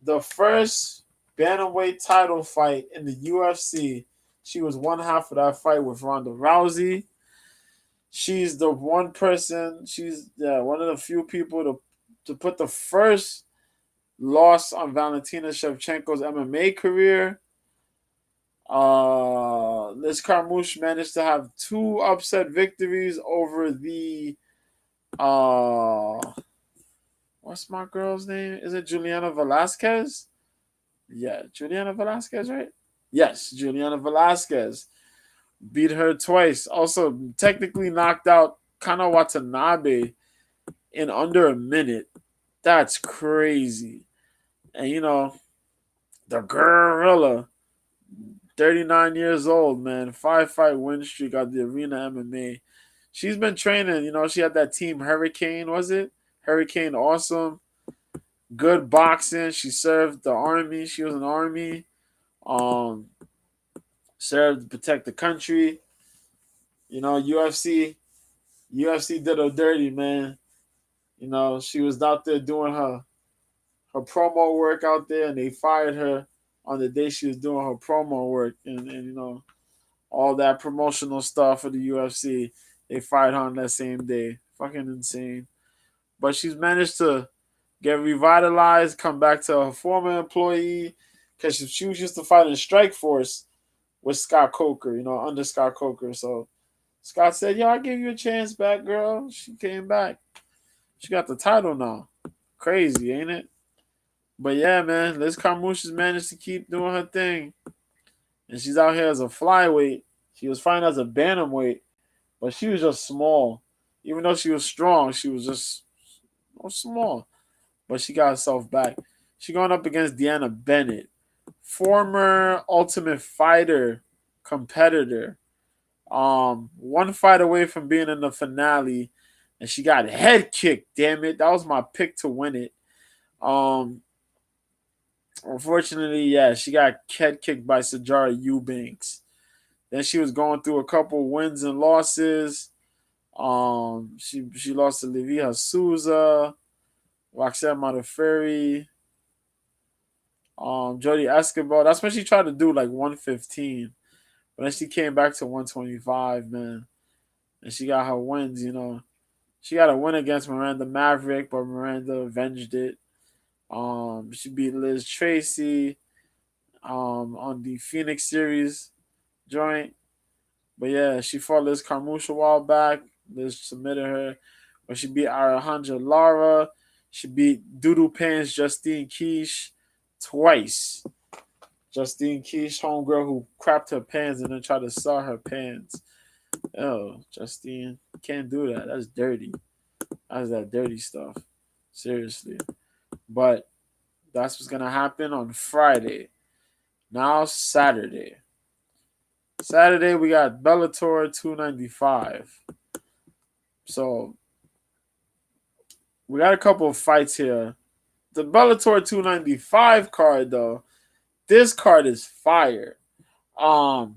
the first bantamweight title fight in the UFC. She was one half of that fight with Ronda Rousey. She's the one person. She's one of the few people to put the first loss on Valentina Shevchenko's MMA career. Liz Carmouche managed to have 2 upset victories over the what's my girl's name? Is it Juliana Velasquez? Yeah, Juliana Velasquez, right? Yes, Juliana Velasquez beat her twice. Also, technically knocked out Kana Watanabe in under a minute. That's crazy. And the gorilla, 39 years old, man, 5-fight win streak at the Arena MMA. She's been training. She had that team Hurricane, was it? Hurricane Awesome. Good boxing. She served the army. She was an army. Served to protect the country. UFC did her dirty, man. She was out there doing her promo work out there, and they fired her on the day she was doing her promo work, and all that promotional stuff for the UFC. They fired her on that same day. Fucking insane. But she's managed to get revitalized, come back to her former employee, because she was used to fight in Strikeforce with Scott Coker, under Scott Coker. So Scott said, "Yo, I'll give you a chance back, girl." She came back. She got the title now. Crazy, ain't it? But yeah, man, Liz Carmouche has managed to keep doing her thing. And she's out here as a flyweight. She was fighting as a bantamweight, but she was just small. Even though she was strong, she was just small. But she got herself back. She going up against Deanna Bennett, former Ultimate Fighter competitor. One fight away from being in the finale, and she got head kicked. Damn it, that was my pick to win it. Unfortunately, yeah, she got head kicked by Sijara Eubanks. Then she was going through a couple wins and losses. She lost to Livia Souza, Roxanne Modafferi, Jody Escobar. That's when she tried to do like 115. But then she came back to 125, man. And she got her wins, She got a win against Miranda Maverick, but Miranda avenged it. She beat Liz Tracy on the Phoenix Series joint. But yeah, she fought Liz Carmouche a while back. Liz submitted her. But she beat Alejandra Lara. She beat Doodoo Pants Justine Quiche twice. Justine Quiche, homegirl who crapped her pants and then tried to sell her pants. Oh, Justine, can't do that. That's dirty. That's that dirty stuff. Seriously. But that's what's going to happen on Friday. Now Saturday. Saturday, we got Bellator 295. So, we got a couple of fights here. The Bellator 295 card, though, this card is fire. The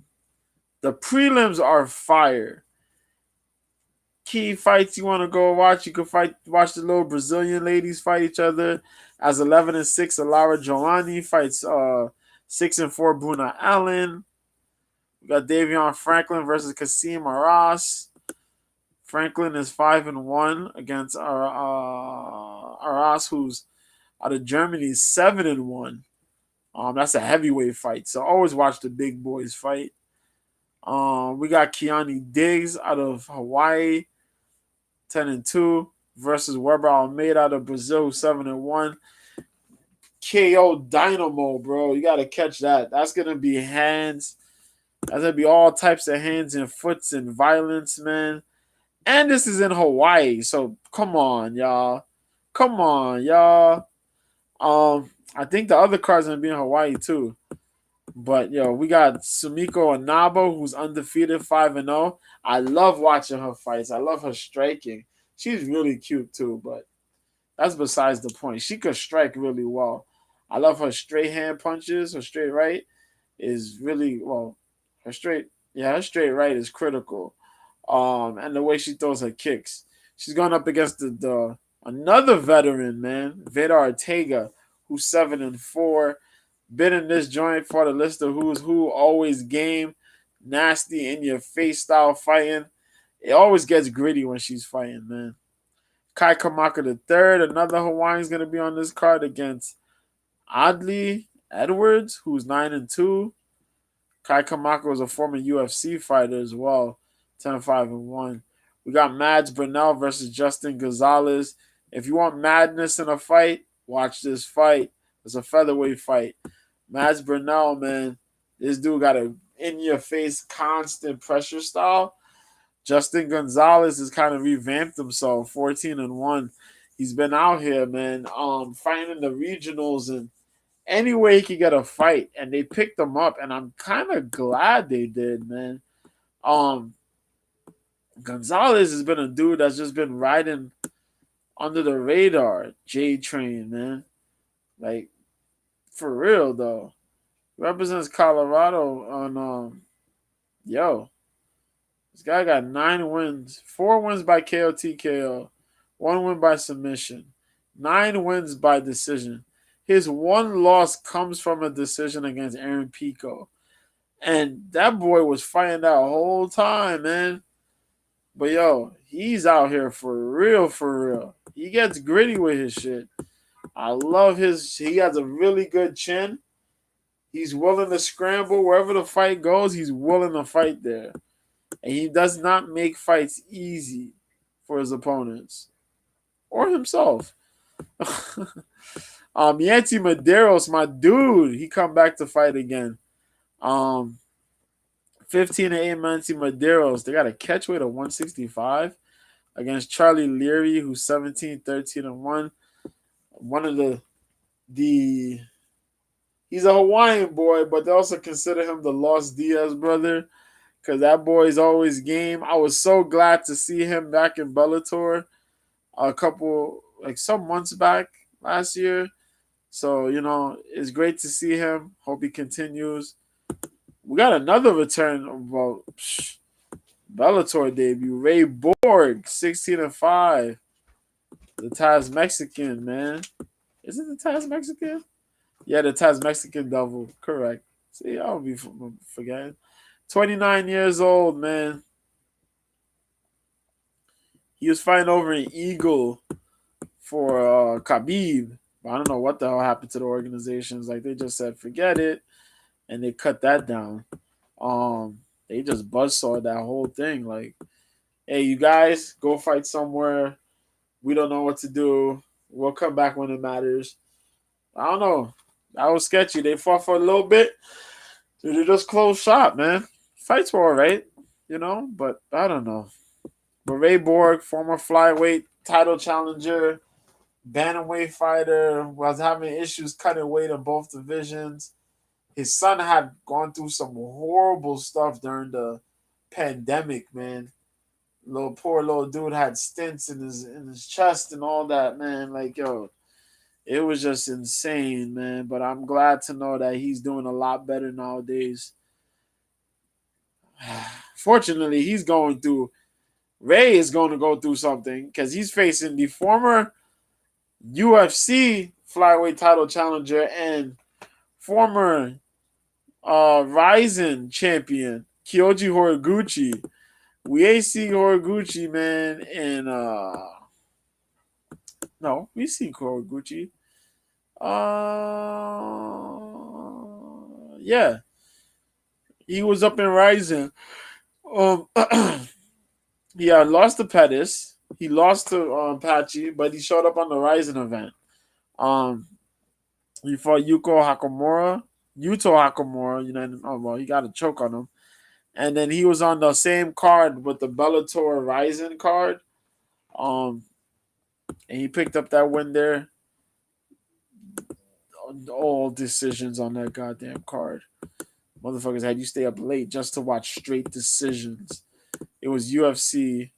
prelims are fire. Key fights you want to go watch, you can watch the little Brazilian ladies fight each other. As 11-6, Alara Joani fights 6-4 Bruna Allen. We got Davion Franklin versus Kasim Aras. Franklin is 5-1 against Aras, who's out of Germany, 7-1. That's a heavyweight fight, so always watch the big boys fight. We got Keani Diggs out of Hawaii, 10-2, versus Weber Almeida out of Brazil, 7-1. KO Dynamo, bro. You gotta catch that. That's gonna be hands. That's gonna be all types of hands and foots and violence, man. And this is in Hawaii, so come on, y'all. Come on, y'all. I think the other card's gonna be in Hawaii too. But yo, we got Sumiko Inaba, who's undefeated 5-0. I love watching her fights. I love her striking. She's really cute too, but that's besides the point. She could strike really well. I love her straight hand punches. Her straight right is really well. Her straight right is critical. And the way she throws her kicks. She's going up against the another veteran, man, Veda Ortega, who's 7-4. Been in this joint for the list of who's who, always game, nasty, in your face style fighting. It always gets gritty when she's fighting, man. Kai Kamaka the third, another Hawaiian's gonna be on this card against Adley Edwards, who's 9-2. Kai Kamaka was a former UFC fighter as well, 10-5-1. We got Mads Burnell versus Justin Gonzalez. If you want madness in a fight, watch this fight. It's a featherweight fight. Mads Burnell, man, this dude got a in-your-face, constant pressure style. Justin Gonzalez has kind of revamped himself, 14-1. He's been out here, man, fighting in the regionals and any way he could get a fight, and they picked him up, and I'm kind of glad they did, man. Gonzalez has been a dude that's just been riding under the radar. J Train, man. Like, for real, though. Represents Colorado on, this guy got 9 wins. 4 wins by KO TKO. 1 win by submission. 9 wins by decision. His 1 loss comes from a decision against Aaron Pico. And that boy was fighting that whole time, man. But yo, he's out here for real, for real. He gets gritty with his shit. I love he has a really good chin. He's willing to scramble wherever the fight goes. He's willing to fight there. And he does not make fights easy for his opponents or himself. Yancy Medeiros, my dude, he come back to fight again. 15-8 Yancy Medeiros. They got a catch weight of 165 against Charlie Leary, who's 17-13-1. One of the he's a Hawaiian boy, but they also consider him the Los Diaz brother because that boy is always game. I was so glad to see him back in Bellator some months back last year. So, it's great to see him. Hope he continues. We got another return of Bellator debut. Ray Borg, 16-5. The Taz Mexican, man. Is it the Taz Mexican? Yeah, the Taz Mexican devil. Correct. See, I'll be forgetting. 29 years old, man. He was fighting over an Eagle for Khabib. But I don't know what the hell happened to the organizations. Like, they just said, forget it. And they cut that down. They just buzzsawed that whole thing. Like, hey, you guys, go fight somewhere. We don't know what to do. We'll come back when it matters. I don't know. That was sketchy. They fought for a little bit. So they just closed shop, man. Fights were all right, but I don't know. But Ray Borg, former flyweight title challenger, bantamweight fighter, was having issues cutting weight in both divisions. His son had gone through some horrible stuff during the pandemic, man. Poor little dude had stents in his chest and all that, man. Like, yo, it was just insane, man. But I'm glad to know that he's doing a lot better nowadays. Fortunately, Ray is going to go through something because he's facing the former UFC flyweight title challenger and former Ryzen champion, Kyoji Horiguchi. We ain't seen Horiguchi, man, and no, we seen Horiguchi. Yeah. He was up in Ryzen. He had lost to Pettis. He lost to Pachi, but he showed up on the Ryzen event. He fought Yuto Hakamura. He got a choke on him. And then he was on the same card with the Bellator Ryzen card. And he picked up that win there. All decisions on that goddamn card. Motherfuckers had you stay up late just to watch straight decisions. It was UFC.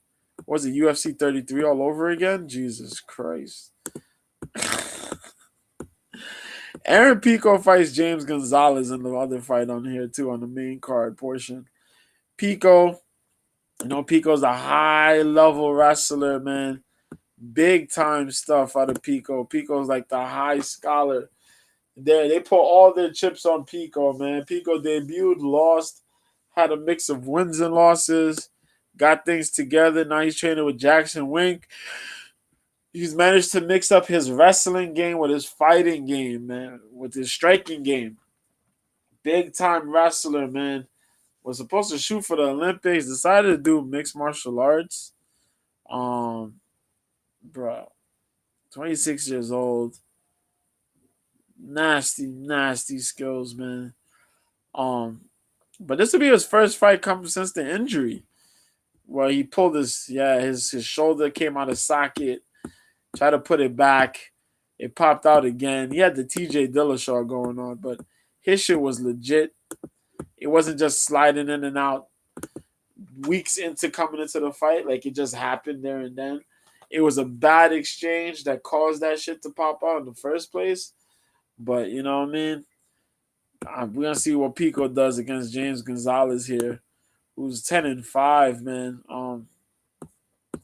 Was it UFC 33 all over again? Jesus Christ. Aaron Pico fights James Gonzalez in the other fight on here too, on the main card portion. Pico, Pico's a high level wrestler, man. Big time stuff out of Pico. Pico's like the high scholar. They put all their chips on Pico, man. Pico debuted, lost, had a mix of wins and losses, got things together. Now he's training with Jackson Wink. He's managed to mix up his wrestling game with his fighting game, man, with his striking game. Big time wrestler, man. Was supposed to shoot for the Olympics, decided to do mixed martial arts. Bro, 26 years old. Nasty skills, man. But this will be his first fight come since the injury. Where he pulled his shoulder came out of socket. Tried to put it back. It popped out again. He had the TJ Dillashaw going on, but his shit was legit. It wasn't just sliding in and out weeks into coming into the fight. Like it just happened there and then. It was a bad exchange that caused that shit to pop out in the first place. But you know what I mean? We're going to see what Pico does against James Gonzalez here, who's 10-5, man.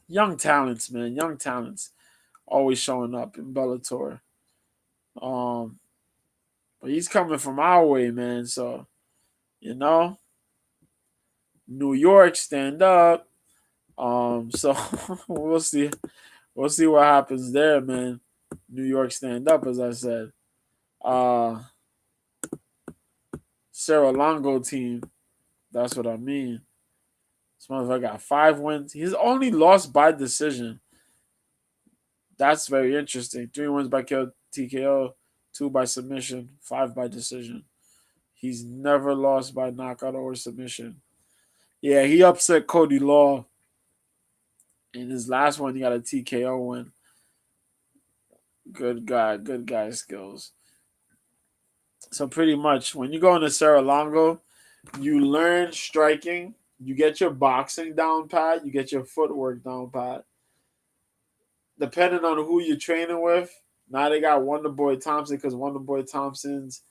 Young talents, man. Young talents. Always showing up in Bellator. But he's coming from our way, man. So, New York, stand up. So we'll see. We'll see what happens there, man. New York, stand up, as I said. Sarah Longo team. That's what I mean. This motherfucker got 5 wins. He's only lost by decision. That's very interesting. 3 wins by TKO, 2 by submission, 5 by decision. He's never lost by knockout or submission. Yeah, he upset Cody Law. In his last one, he got a TKO win. Good guy skills. So pretty much, when you go into Sarah Longo, you learn striking, you get your boxing down pat, you get your footwork down pat. Depending on who you're training with, now they got Wonderboy Thompson because Wonderboy Thompson's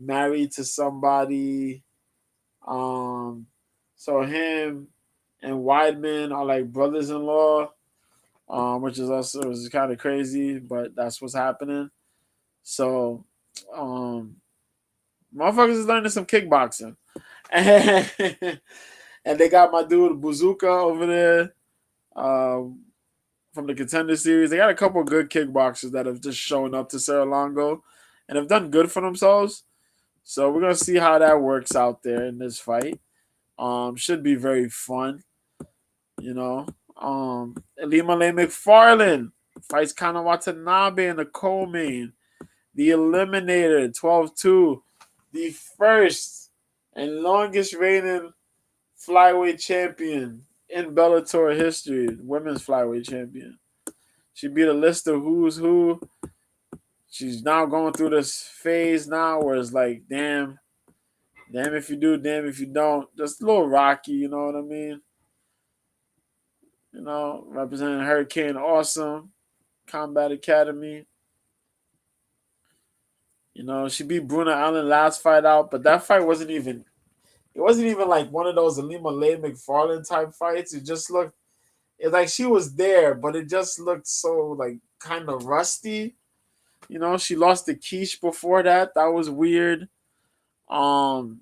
married to somebody. So him and Weidman are like brothers-in-law, which is also kind of crazy, but that's what's happening. So, motherfuckers is learning some kickboxing. And they got my dude Bazooka over there from the Contender Series. They got a couple good kickboxers that have just shown up to Sarah Longo and have done good for themselves. So we're going to see how that works out there in this fight. Should be very fun. Elimale McFarland fights Conor Watanabe in the co-main. The Eliminator, 12-2. The first and longest reigning flyweight champion in Bellator history. Women's flyweight champion. She beat a list of who's who. She's now going through this phase now where it's like, damn if you do, damn if you don't. Just a little rocky, you know what I mean? Representing Hurricane Awesome, Combat Academy. She beat Bruna Allen last fight out, but that fight wasn't even like one of those Elimale McFarland type fights. It just looked, it's like she was there, but it just looked so like kind of rusty. She lost to Quiche before that. That was weird. The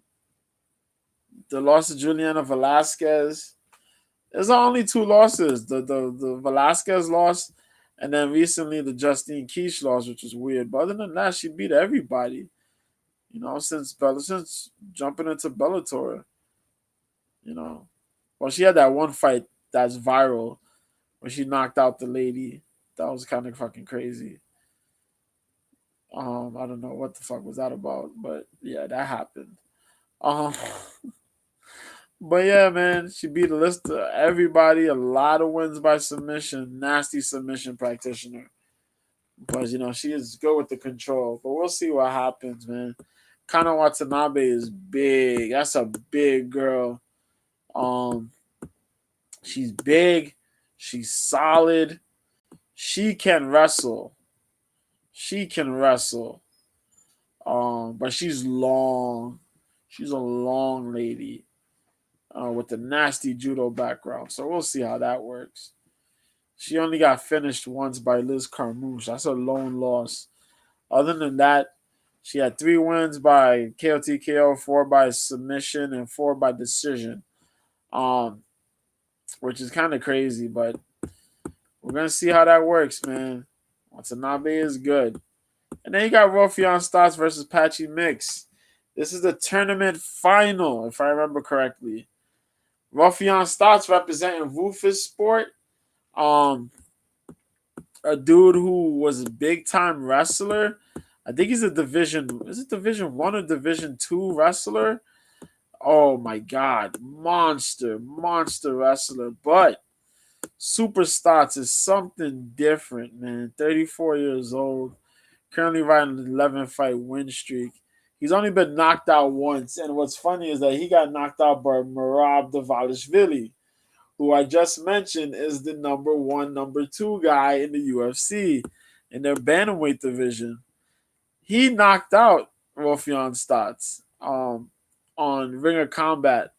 loss to Juliana Velasquez. There's only 2 losses. The Velasquez loss, and then recently the Justine Quiche loss, which was weird. But other than that, she beat everybody. Since jumping into Bellator. Well, she had that one fight that's viral when she knocked out the lady. That was kind of fucking crazy. I don't know what the fuck was that about, but yeah, that happened. But yeah, man, she beat a list of everybody. A lot of wins by submission. Nasty submission practitioner. But, she is good with the control. But we'll see what happens, man. Kana Watanabe is big. That's a big girl. Um, she's big. She's solid. She can wrestle. She can wrestle. But she's long. She's a long lady with a nasty judo background. So we'll see how that works. She only got finished once by Liz Carmouche. That's a lone loss. Other than that, she had 3 wins by KOTKO, 4 by submission, and 4 by decision. Which is kind of crazy, but we're gonna see how that works, man. Watanabe is good. And then you got Raufeon Stots versus Patchy Mix. This is the tournament final, if I remember correctly. Raufeon Stots representing Rufus Sport. A dude who was a big time wrestler. I think he's a Division 1 or Division 2 wrestler? Oh my god. Monster wrestler. But Super Stots is something different, man. 34 years old. Currently riding an 11-fight win streak. He's only been knocked out once. And what's funny is that he got knocked out by Merab Dvalishvili, who I just mentioned is the number 1, number 2 guy in the UFC in their bantamweight division. He knocked out Raufeon Stots on Ring of Combat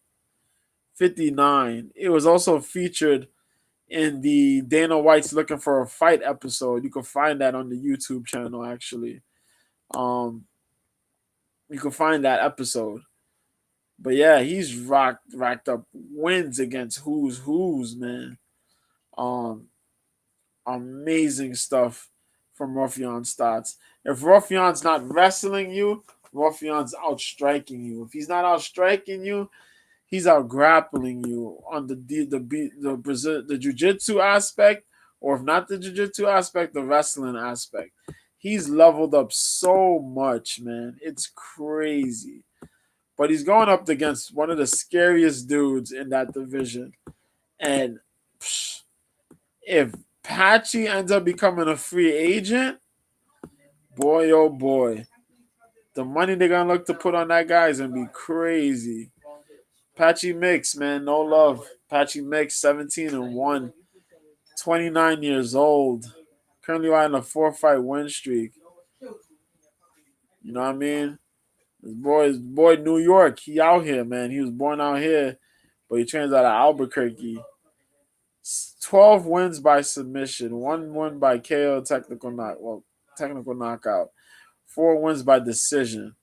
59. It was also featured in the Dana White's Looking for a Fight episode. You can find that on the YouTube channel, actually. You can find that episode. But yeah, he's racked up wins against who's, man. Amazing stuff from Raufeon Stots. If Raufeon's not wrestling you, Raufeon's outstriking you. If he's not outstriking you, he's out grappling you on the jiu-jitsu aspect, or if not the jiu-jitsu aspect, the wrestling aspect. He's leveled up so much, man. It's crazy. But he's going up against one of the scariest dudes in that division. And if Patchy ends up becoming a free agent, boy, oh boy. The money they're going to look to put on that guy is going to be crazy. Patchy Mix, man, no love. Patchy Mix, 17-1, 29 years old. Currently riding a 4-fight win streak. You know what I mean? His boy New York, he out here, man. He was born out here, but he trains out of Albuquerque. 12 wins by submission, 1 win by KO technical knockout, 4 wins by decision.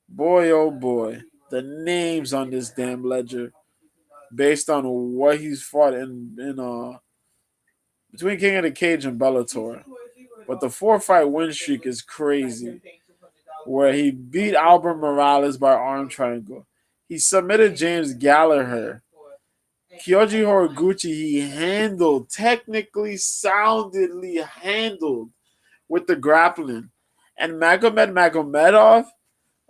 Boy, oh boy, the names on this damn ledger, based on what he's fought in between King of the Cage and Bellator. But the 4-fight win streak is crazy, where he beat Albert Morales by arm triangle. He submitted James Gallagher. Kyoji Horiguchi, he technically soundedly handled with the grappling. And Magomedov,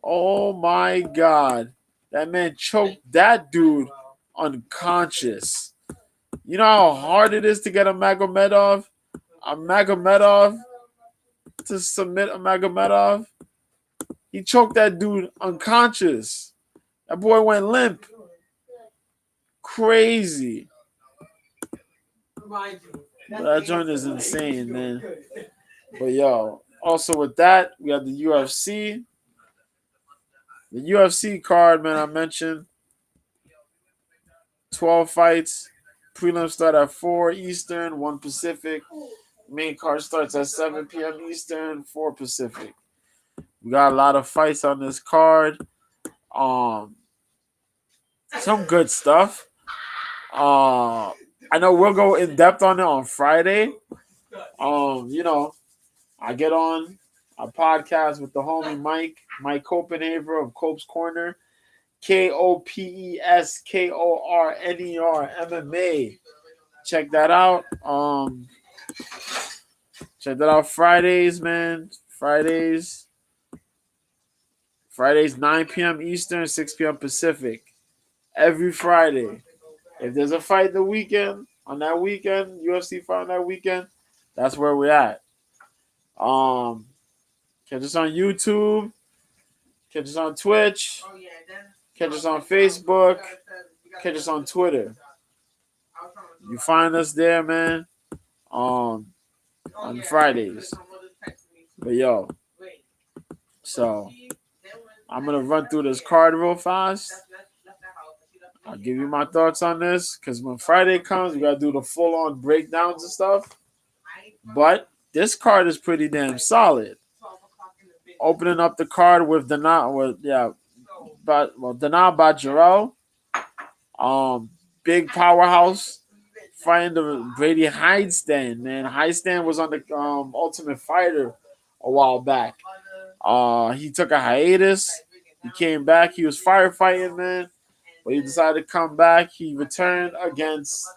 oh my God. That man choked that dude unconscious. You know how hard it is to get a Magomedov? To submit a Magomedov? He choked that dude unconscious. That boy went limp. Crazy. But that joint is insane, man. But yo, also with that, we have the UFC. The UFC card, man, I mentioned 12 fights. Prelims start at 4 Eastern, 1 Pacific. Main card starts at 7 p.m. Eastern, 4 Pacific. We got a lot of fights on this card. Some good stuff. I know we'll go in depth on it on Friday. I get on a podcast with the homie Mike Copenhaver of Cope's Corner, KOPESKORNER MMA. Check that out. Check that out Fridays, man. Fridays 9 p.m. Eastern, 6 p.m. Pacific. Every Friday. If there's a fight on that weekend, UFC fight on that weekend, that's where we're at. Catch us on YouTube. Catch us on Twitch. Catch us on Facebook. Catch us on Twitter. You find us there, man. On Fridays. But yo, so I'm gonna run through this card real fast. I'll give you my thoughts on this because when Friday comes, we gotta do the full-on breakdowns and stuff. But this card is pretty damn solid. Opening up the card with Dana Bajaro, big powerhouse, fighting the Brady Heidstand. Man, Heidstand was on the Ultimate Fighter a while back. He took a hiatus. He came back. He was firefighting, man. But he decided to come back. He returned against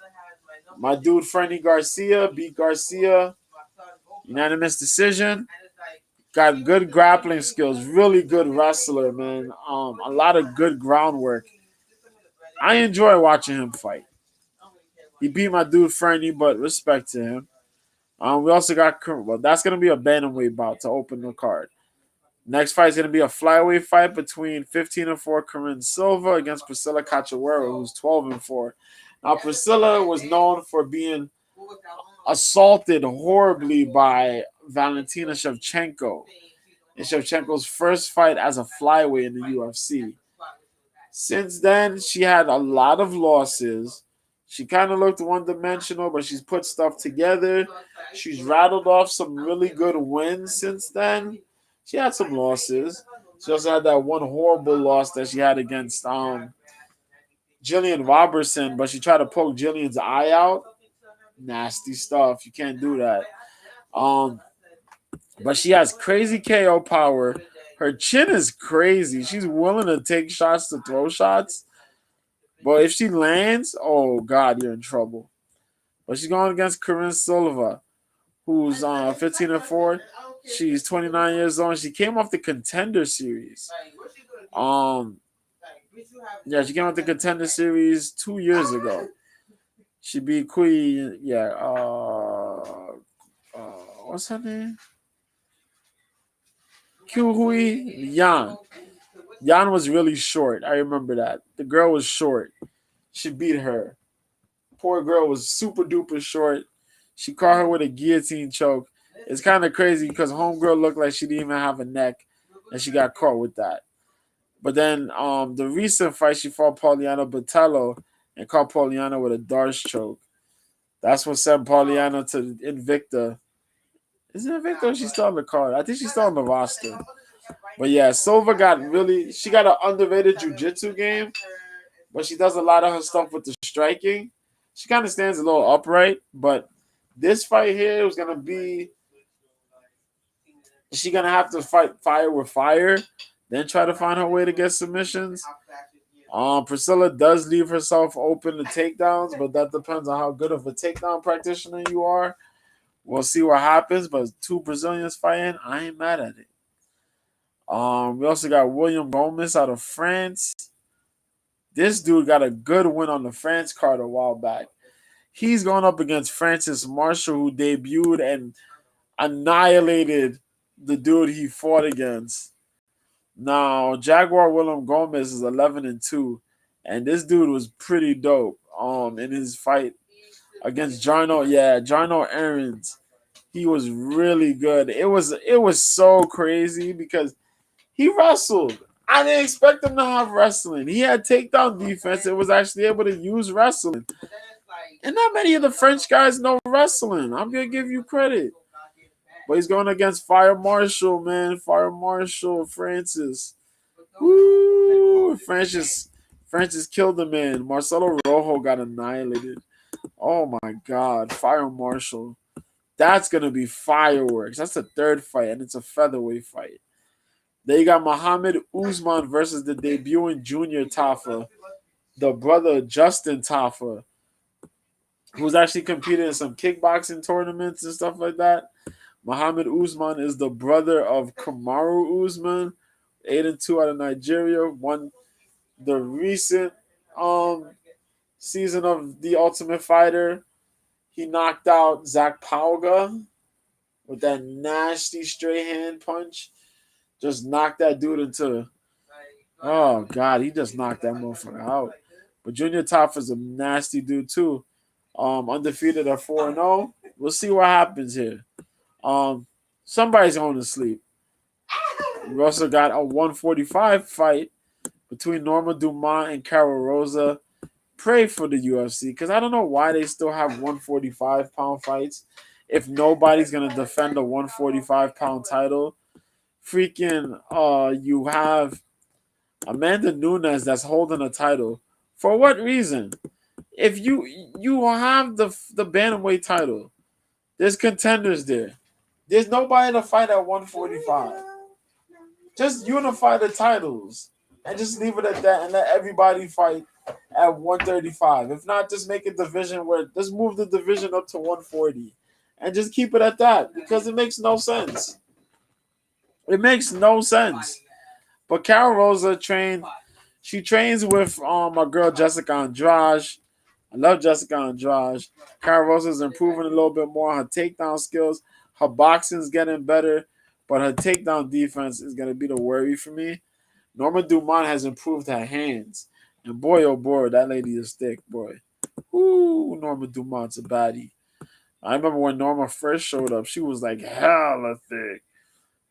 my dude, Frenny Garcia. Beat Garcia. Unanimous decision. Got good grappling skills. Really good wrestler, man. A lot of good groundwork. I enjoy watching him fight. He beat my dude, Frenny, but respect to him. We also got, well, that's going to be a bantamweight bout to open the card. Next fight is going to be a flyweight fight between 15-4 Corinne Silva against Priscilla Cachoeira, who's 12-4. Now, Priscilla was known for being assaulted horribly by Valentina Shevchenko in Shevchenko's first fight as a flyweight in the UFC. Since then, she had a lot of losses. She kind of looked one-dimensional, but she's put stuff together. She's rattled off some really good wins since then. She had some losses. She also had that one horrible loss that she had against Jillian Robertson, but she tried to poke Jillian's eye out. Nasty stuff. You can't do that. But she has crazy KO power. Her chin is crazy. She's willing to take shots to throw shots. But if she lands, oh, God, you're in trouble. But she's going against Corinne Silva, who's 15-4. She's 29 years old. She came off the Contender Series. She came off the Contender Series 2 years ago. She beat Kui, what's her name? Kyuhui Yan. Yan was really short. I remember that. The girl was short. She beat her. Poor girl was super duper short. She caught her with a guillotine choke. It's kind of crazy because homegirl looked like she didn't even have a neck, and she got caught with that. But then the recent fight, she fought Pauliana Botello and caught Pauliana with a Darce choke. That's what sent Pauliana to Invicta. Is it Invicta or she's still on the card? I think she's still on the roster. But yeah, Silva got an underrated jiu-jitsu game, but she does a lot of her stuff with the striking. She kind of stands a little upright, but this fight here was going to be, she's going to have to fight fire with fire, then try to find her way to get submissions. Priscilla does leave herself open to takedowns, but that depends on how good of a takedown practitioner you are. We'll see what happens, but 2 Brazilians fighting, I ain't mad at it. We also got William Gomez out of France. This dude got a good win on the France card a while back. He's going up against Francis Marshall, who debuted and annihilated the dude he fought against. Now, Jaguar William Gomez is 11-2, and this dude was pretty dope in his fight against Jarno Aarons. He was really good. It was so crazy because he wrestled. I didn't expect him to have wrestling. He had takedown defense and was actually able to use wrestling. And not many of the French guys know wrestling. I'm going to give you credit. But he's going against Fire Marshall, man. Fire Marshall, Francis. Woo! Francis killed the man. Marcelo Rojo got annihilated. Oh, my God. Fire Marshall. That's going to be fireworks. That's the 3rd fight, and it's a featherweight fight. Then you got Muhammad Usman versus the debuting Junior Tafa, the brother Justin Tafa, who's actually competed in some kickboxing tournaments and stuff like that. Muhammad Usman is the brother of Kamaru Usman, 8-2 out of Nigeria, won the recent season of The Ultimate Fighter. He knocked out Zach Pauga with that nasty straight hand punch. Just knocked that dude into Oh God, he just knocked that motherfucker out. But Junior Top is a nasty dude too. Undefeated at 4-0. We'll see what happens here. Somebody's going to sleep. We also got a 145 fight between Norma Dumont and Carol Rosa. Pray for the UFC because I don't know why they still have 145-pound fights if nobody's gonna defend a 145-pound title. Freaking, you have Amanda Nunes that's holding a title. For what reason? If you have the bantamweight title, there's contenders there. There's nobody to fight at 145. Just unify the titles and just leave it at that and let everybody fight at 135. If not, just make a division where just move the division up to 140 and just keep it at that because it makes no sense. It makes no sense. But Carol Rosa she trains with my girl Jessica Andrade. I love Jessica Andrade. Carol Rosa is improving a little bit more. Her takedown skills, her boxing's getting better, but her takedown defense is gonna be the worry for me. Norma Dumont has improved her hands. And boy, oh boy, that lady is thick, boy. Ooh, Norma Dumont's a baddie. I remember when Norma first showed up, she was like hella thick.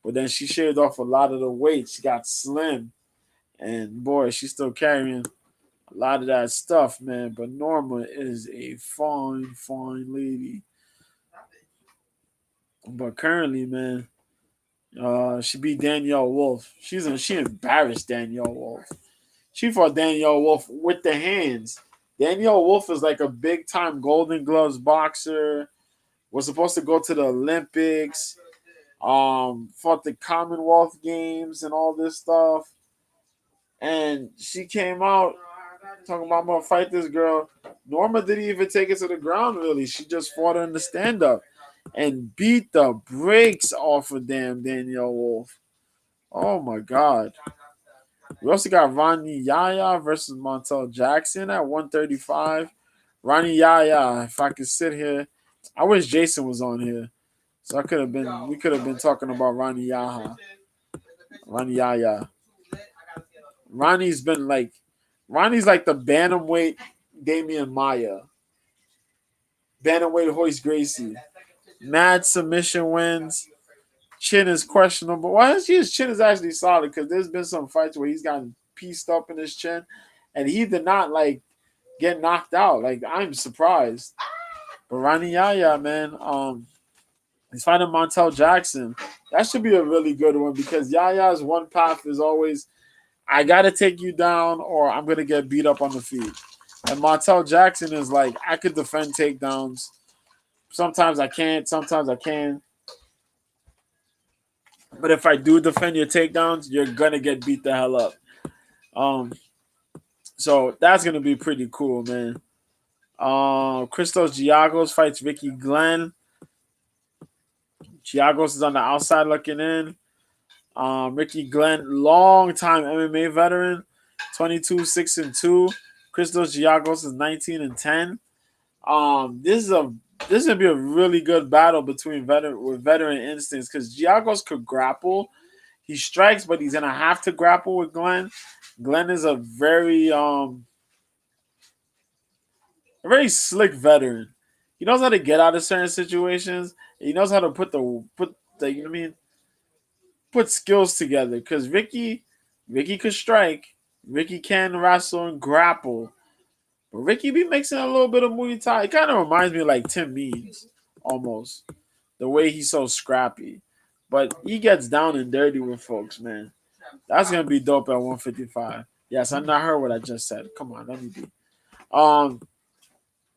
But then she shaved off a lot of the weight. She got slim. And boy, she's still carrying a lot of that stuff, man. But Norma is a fine, fine lady. But currently, man, she beat Danielle Wolf. She embarrassed Danielle Wolf. She fought Danielle Wolf with the hands. Danielle Wolf is like a big time Golden Gloves boxer. Was supposed to go to the Olympics. Fought the Commonwealth Games and all this stuff. And she came out talking about I'm gonna fight this girl. Norma didn't even take it to the ground really. She just fought her in the stand up and beat the brakes off of damn Danielle Wolf. Oh my god. We also got Ronnie Yaya versus Montel Jackson at 135. Ronnie Yaya, if I could sit here, I wish Jason was on here. So we could have been talking about Ronnie Yaya. Ronnie Yaya. Ronnie's been like, Ronnie's like the bantamweight Damian Maya. Bantamweight Hoist Gracie. Mad submission wins. Chin is questionable. Well, his chin is actually solid because there's been some fights where he's gotten pieced up in his chin, and he did not like get knocked out. Like I'm surprised. But Ronnie Yaya, man, he's fighting Montel Jackson. That should be a really good one because Yaya's one path is always I gotta take you down or I'm gonna get beat up on the feet. And Montel Jackson is like I could defend takedowns. Sometimes I can't. Sometimes I can. But if I do defend your takedowns, you're gonna get beat the hell up. Um, so that's gonna be pretty cool, man. Christos Giagos fights Ricky Glenn. Giagos is on the outside looking in. Ricky Glenn, long time MMA veteran, 22-6-2. Christos Giagos is 19-10. This is gonna be a really good battle between veteran instincts because Giagos could grapple. He strikes, but he's gonna have to grapple with Glenn. Glenn is a very slick veteran. He knows how to get out of certain situations. He knows how to put the you know what I mean put skills together. Because Ricky could strike. Ricky can wrestle and grapple. But Ricky be mixing a little bit of Muay Thai. It kind of reminds me of like Tim Means almost. The way he's so scrappy. But he gets down and dirty with folks, man. That's gonna be dope at 155. Yes, I not heard what I just said. Come on, let me be.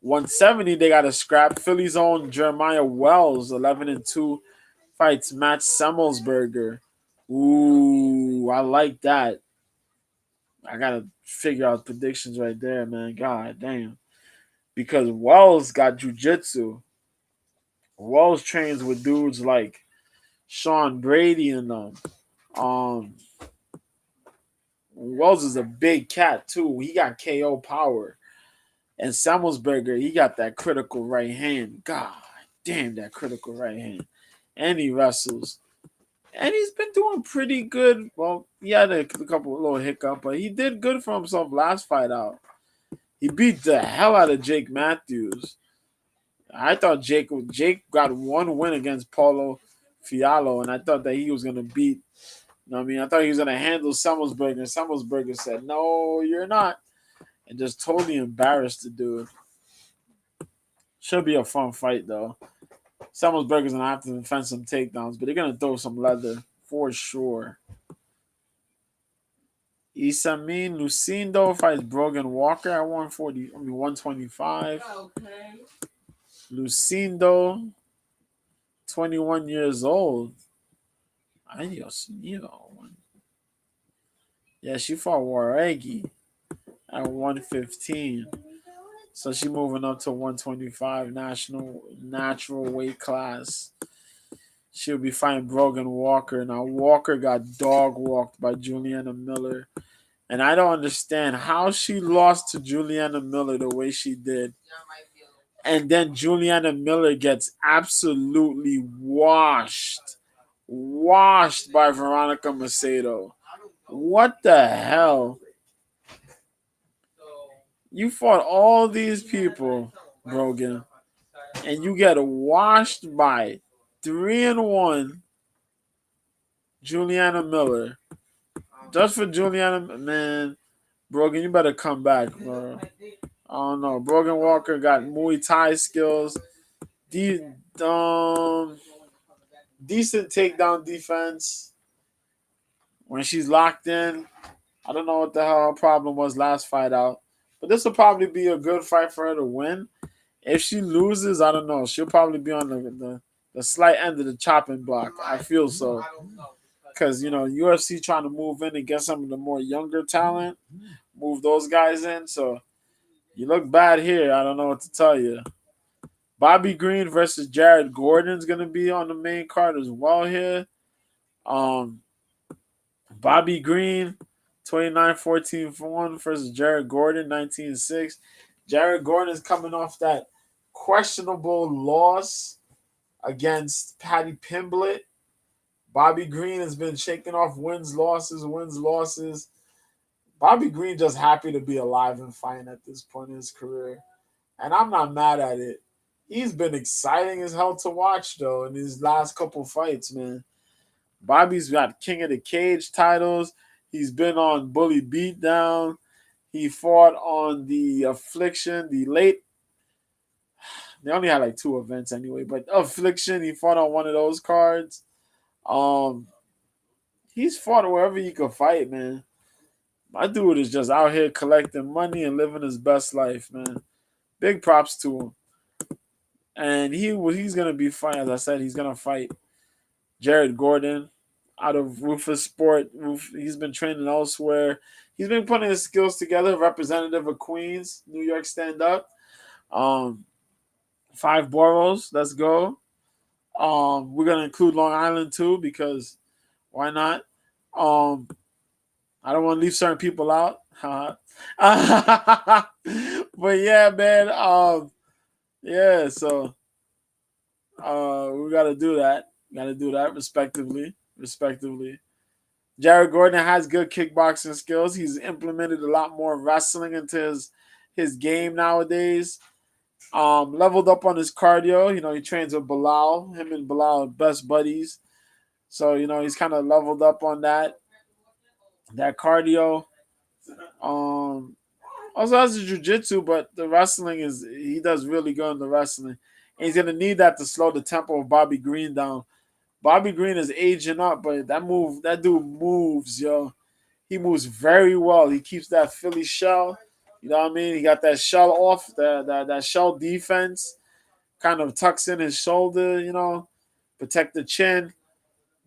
170, they got a scrap. Philly's own Jeremiah Wells, 11-2, fights Matt Semmelsberger. Ooh, I like that. I gotta figure out predictions right there, man. God damn. Because Wells got jujitsu. Wells trains with dudes like Sean Brady and them. Um, Wells is a big cat too. He got KO power. And Semmelsberger, he got that critical right hand. God damn, that critical right hand. And he wrestles. And he's been doing pretty good. Well, he had a couple of little hiccup, but he did good for himself last fight out. He beat the hell out of Jake Matthews. I thought Jake got one win against Paulo Fiallo, and I thought that he was gonna beat. You know what I mean? I thought he was gonna handle Semmelsberger, and Semmelsberger said, "No, you're not," and just totally embarrassed the dude. Should be a fun fight though. Semmelsberger's gonna have to defend some takedowns, but they're gonna throw some leather for sure. Isamin Lucindo fights Brogan Walker at 125. Okay. Lucindo, 21 years old. Ay, Dios mío. Yeah, she fought Waregi at 115. So she moving up to 125 national natural weight class. She'll be fighting Brogan Walker. Now Walker got dog walked by Juliana Miller. And I don't understand how she lost to Juliana Miller the way she did. And then Juliana Miller gets absolutely washed by Veronica Macedo. What the hell? You fought all these people, Brogan, and you get washed by 3-1 Juliana Miller. Just for Juliana, man, Brogan, you better come back, bro. I don't know. Brogan Walker got Muay Thai skills. Um, decent takedown defense when she's locked in. I don't know what the hell her problem was last fight out, but this will probably be a good fight for her to win. If she loses, I don't know. She'll probably be on the slight end of the chopping block. I feel so. Because, UFC trying to move in and get some of the more younger talent, move those guys in. So you look bad here. I don't know what to tell you. Bobby Green versus Jared Gordon is going to be on the main card as well here. Bobby Green, 29-14-1 versus Jared Gordon, 19-6. Jared Gordon is coming off that questionable loss against Patty Pimblett. Bobby Green has been shaking off wins, losses. Bobby Green just happy to be alive and fighting at this point in his career. And I'm not mad at it. He's been exciting as hell to watch, though, in his last couple fights, man. Bobby's got King of the Cage titles. He's been on Bully Beatdown. He fought on the Affliction, the late. They only had like 2 events anyway, but Affliction, he fought on one of those cards. He's fought wherever he could fight, man. My dude is just out here collecting money and living his best life, man. Big props to him. And he's gonna be fighting. As I said, he's gonna fight Jared Gordon out of Rufus Sport. He's been training elsewhere. He's been putting his skills together. Representative of Queens, New York, stand up. 5 boroughs. Let's go. We're gonna include Long Island too because why not? I don't want to leave certain people out. But yeah, man. Yeah. So we gotta do that. Gotta do that respectively. Jared Gordon has good kickboxing skills. He's implemented a lot more wrestling into his game nowadays. Leveled up on his cardio. He trains with Bilal. Him and Bilal are best buddies. So, he's kind of leveled up on that cardio. Also has the jiu-jitsu, but the wrestling he does really good in the wrestling. And he's gonna need that to slow the tempo of Bobby Green down. Bobby Green is aging up, but that dude moves, yo. He moves very well. He keeps that Philly shell. You know what I mean? He got that shell off, that shell defense. Kind of tucks in his shoulder, protect the chin.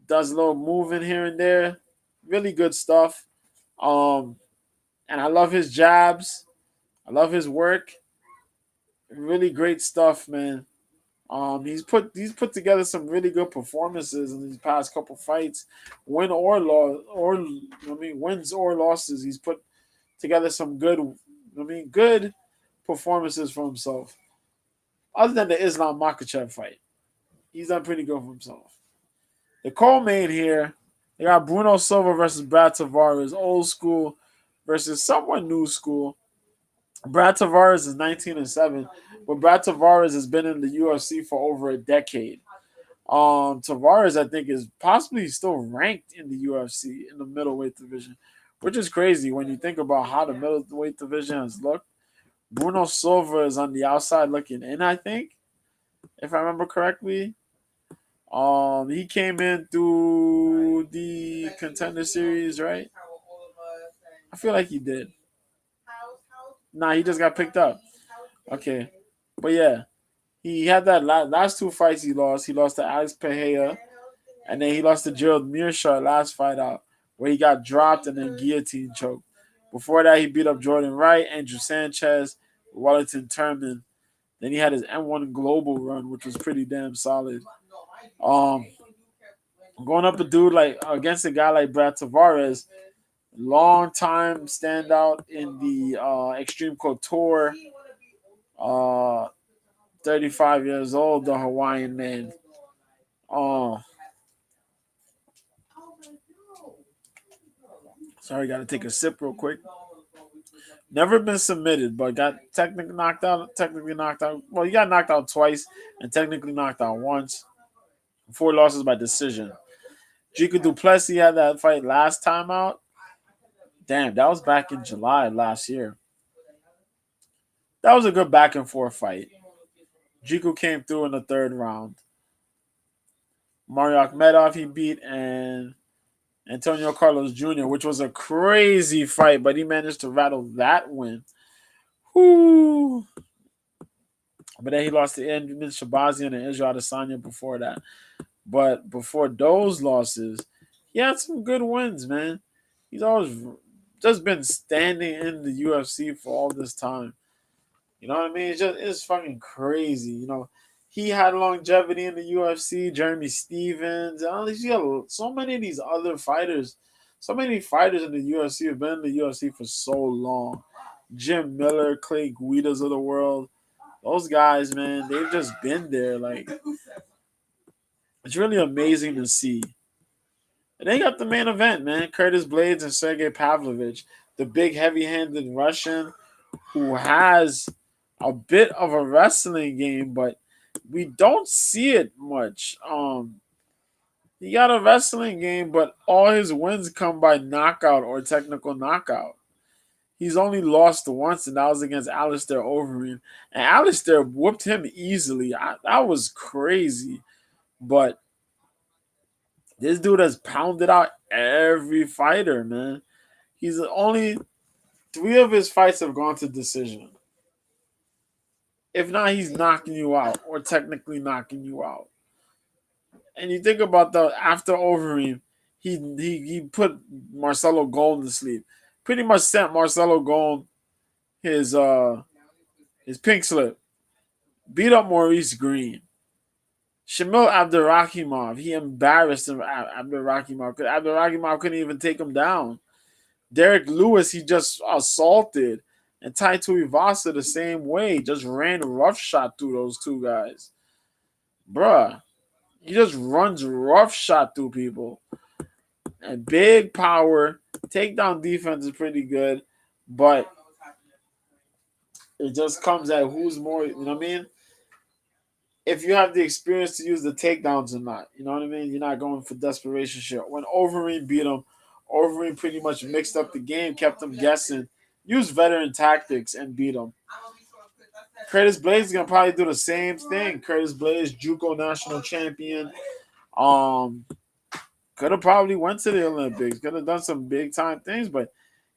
Does a little moving here and there. Really good stuff. And I love his jabs. I love his work. Really great stuff, man. He's put together some really good performances in these past couple fights, wins or losses. He's put together some good performances for himself. Other than the Islam Makhachev fight, he's done pretty good for himself. The co-main here, they got Bruno Silva versus Brad Tavares, old school versus somewhat new school. Brad Tavares is 19-7, but Brad Tavares has been in the UFC for over a decade. Tavares, I think, is possibly still ranked in the UFC in the middleweight division, which is crazy when you think about how the middleweight division has looked. Bruno Silva is on the outside looking in, I think, if I remember correctly. He came in through the contender series, right? I feel like he did. Nah, he just got picked up. Okay, but yeah, he had that last two fights he lost. He lost to Alex Pereira, and then he lost to Gerald Mearshart last fight out, where he got dropped and then guillotine choked. Before that, he beat up Jordan Wright, Andrew Sanchez, Wellington Turman. Then he had his M1 Global run, which was pretty damn solid. Um, Going up a dude like against a guy like Brad Tavares, long time standout in the Extreme Couture. 35 years old, the Hawaiian man. Uh, Sorry, got to take a sip real quick. Never been submitted, but got technically knocked out. Technically knocked out. Well, he got knocked out twice and technically knocked out once. 4 losses by decision. Jiku Duplessis had that fight last time out. Damn, that was back in July last year. That was a good back and forth fight. Jiku came through in the 3rd round. Mario Akhmedov he beat, and Antonio Carlos Jr., which was a crazy fight, but he managed to rattle that win. Whoo. But then he lost to Edmund Shabazian and Israel Adesanya before that. But before those losses, he had some good wins, man. He's always just been standing in the UFC for all this time. You know what I mean? It's fucking crazy. You know, he had longevity in the UFC. Jeremy Stevens, and all these, you got so many of these other fighters. So many fighters in the UFC have been in the UFC for so long. Jim Miller, Clay Guidas of the world. Those guys, man, they've just been there. Like, it's really amazing to see. And they got the main event, man. Curtis Blades and Sergey Pavlovich, the big heavy-handed Russian who has a bit of a wrestling game, but we don't see it much. He got a wrestling game, but all his wins come by knockout or technical knockout. He's only lost once, and that was against Alistair Overeem. And Alistair whooped him easily. That was crazy. But this dude has pounded out every fighter, man. He's only 3 of his fights have gone to decision. If not, he's knocking you out or technically knocking you out. And you think about the after Overeem, he put Marcelo Gold to sleep. Pretty much sent Marcelo Gold his pink slip. Beat up Maurice Green. Shamil Abdurakhimov, he embarrassed him. Abdurakhimov couldn't even take him down. Derek Lewis, he just assaulted. And Tai Tuivasa the same way, just ran roughshod through those two guys. Bruh, he just runs roughshod through people. And big power, takedown defense is pretty good, but it just comes at who's more, you know what I mean? If you have the experience to use the takedowns or not, you know what I mean? You're not going for desperation shit. When Overeem beat him, Overeem pretty much mixed up the game, kept him guessing, used veteran tactics, and beat him. Curtis Blades is gonna probably do the same thing. Curtis Blades, JUCO national champion. Could have probably went to the Olympics. Could have done some big time things, but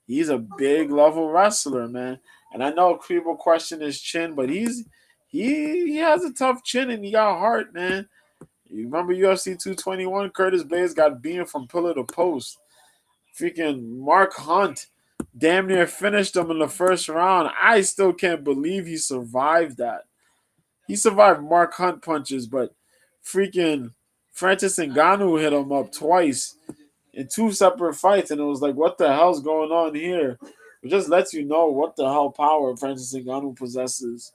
he's a big level wrestler, man. And I know people question his chin, but he has a tough chin and he got heart, man. You remember UFC 221? Curtis Blades got beaten from pillar to post. Freaking Mark Hunt damn near finished him in the first round. I still can't believe he survived that. He survived Mark Hunt punches, but freaking Francis Ngannou hit him up twice in 2 separate fights, and it was like, what the hell's going on here? It just lets you know what the hell power Francis Ngannou possesses.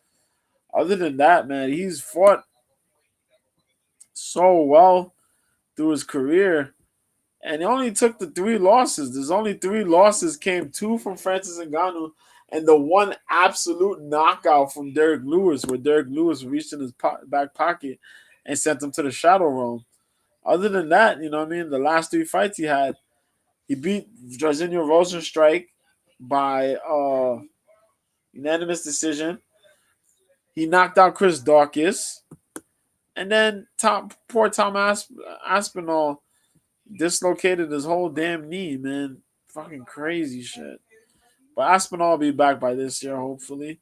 Other than that, man, he's fought so well through his career, and he only took the 3 losses. There's only 3 losses, came 2 from Francis Ngannou, and the one absolute knockout from Derek Lewis, where Derek Lewis reached in his back pocket and sent him to the shadow realm. Other than that, you know what I mean? The last 3 fights he had, he beat Jairzinho Rosenstrike by unanimous decision. He knocked out Chris Daukaus. And then poor Tom Aspinall dislocated his whole damn knee, man. Fucking crazy shit. But Aspinall will be back by this year, hopefully.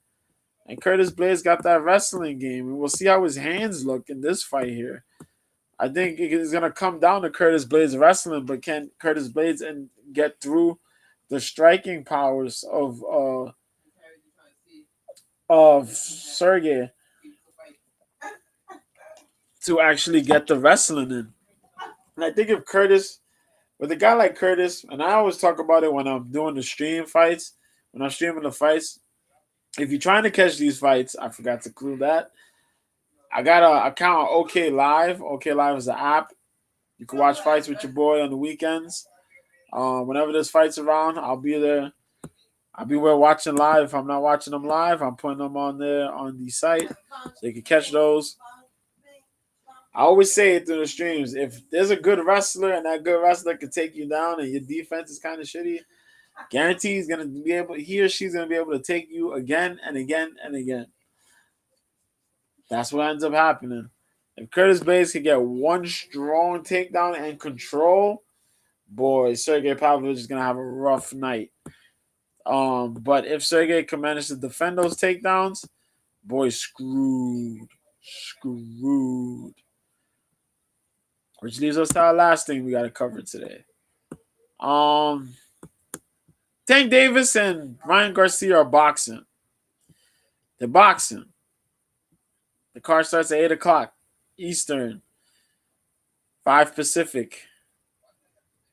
And Curtis Blades got that wrestling game. And we'll see how his hands look in this fight here. I think it's going to come down to Curtis Blades wrestling, but can Curtis Blades get through the striking powers of Sergey to actually get the wrestling in? And I think if Curtis, with a guy like Curtis, and I always talk about it when I'm doing the stream fights, when I'm streaming the fights, if you're trying to catch these fights, I forgot to clue that. I got an account on OK Live. OK Live is an app. You can watch fights with your boy on the weekends. Whenever there's fights around, I'll be there. I'll be there watching live. If I'm not watching them live, I'm putting them on there on the site so you can catch those. I always say it through the streams. If there's a good wrestler and that good wrestler can take you down and your defense is kind of shitty, guarantee he or she's gonna be able to take you again and again and again. That's what ends up happening. If Curtis Blades can get one strong takedown and control, boy, Sergey Pavlovich is gonna have a rough night. But if Sergey can manage to defend those takedowns, boy, screwed. Which leaves us to our last thing we got to cover today. Tank Davis and Ryan Garcia are boxing. They're boxing. The card starts at 8 o'clock Eastern, 5 Pacific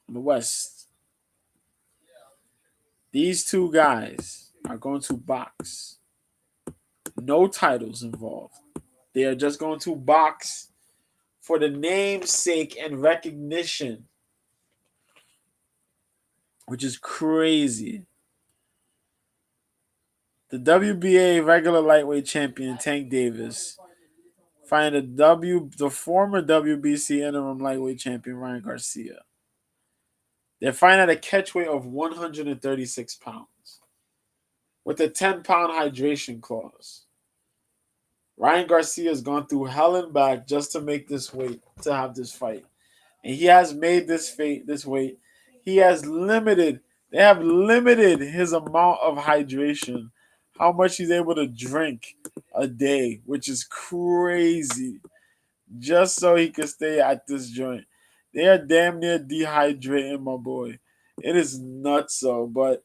in the West. These two guys are going to box. No titles involved. They are just going to box for the namesake and recognition, which is crazy. The WBA regular lightweight champion Tank Davis fighting the former WBC interim lightweight champion Ryan Garcia. They're fighting at a catchweight of 136 pounds with a 10-pound hydration clause. Ryan Garcia has gone through hell and back just to make this weight, to have this fight. And he has made this weight. They have limited his amount of hydration, how much he's able to drink a day, which is crazy, just so he could stay at this joint. They are damn near dehydrating my boy. It is nuts, so, but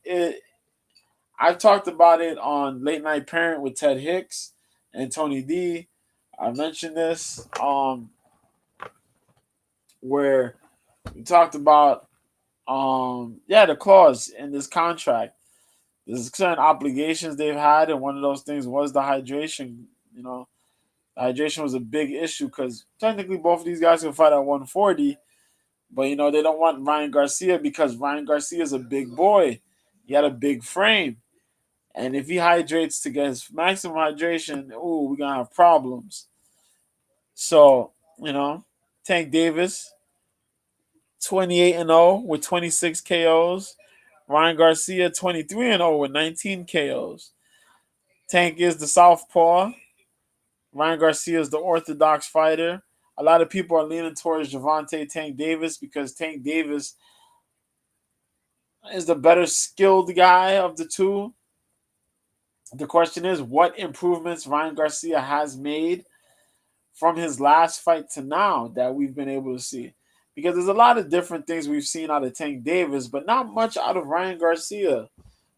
I've talked about it on Late Night Parent with Ted Hicks and Tony D. I mentioned this where we talked about the clause in this contract. There's certain obligations they've had, and one of those things was the hydration. You know, the hydration was a big issue because technically both of these guys can fight at 140, but you know they don't want Ryan Garcia because Ryan Garcia is a big boy. He had a big frame. And if he hydrates to get his maximum hydration, we're going to have problems. So, you know, Tank Davis, 28-0 with 26 KOs. Ryan Garcia, 23-0 with 19 KOs. Tank is the southpaw. Ryan Garcia is the orthodox fighter. A lot of people are leaning towards Gervonta Tank Davis because Tank Davis is the better skilled guy of the two. The question is, what improvements Ryan Garcia has made from his last fight to now that we've been able to see? Because there's a lot of different things we've seen out of Tank Davis, but not much out of Ryan Garcia.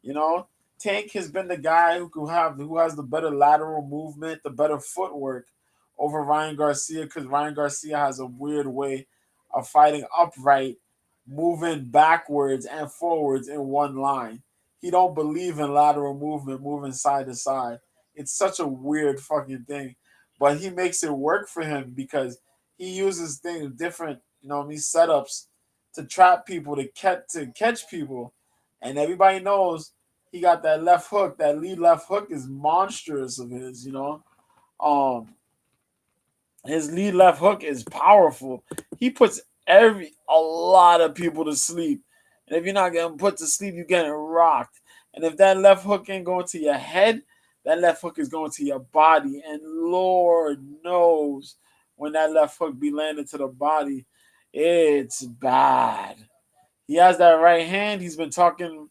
You know, Tank has been the guy who has the better lateral movement, the better footwork over Ryan Garcia because Ryan Garcia has a weird way of fighting upright, moving backwards and forwards in one line. He don't believe in lateral movement, moving side to side. It's such a weird fucking thing. But he makes it work for him because he uses things different setups to trap people, to catch people, and everybody knows he got that left hook. That lead left hook is monstrous of his. His lead left hook is powerful. He puts a lot of people to sleep. And if you're not getting put to sleep, you're getting rocked. And if that left hook ain't going to your head, that left hook is going to your body. And Lord knows when that left hook be landed to the body, it's bad. He has that right hand. He's been talking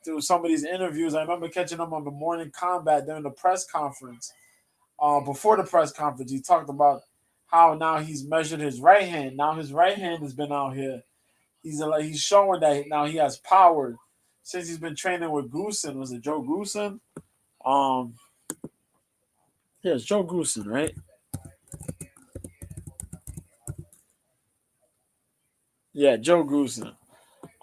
through some of these interviews. I remember catching him on the Morning Combat during the press conference. Before the press conference, he talked about how now he's measured his right hand. Now his right hand has been out here. He's showing that now he has power since he's been training with Goosen. Was it Joe Goosen? Um, yeah, it's Joe Goosen, right? Yeah, Joe Goosen.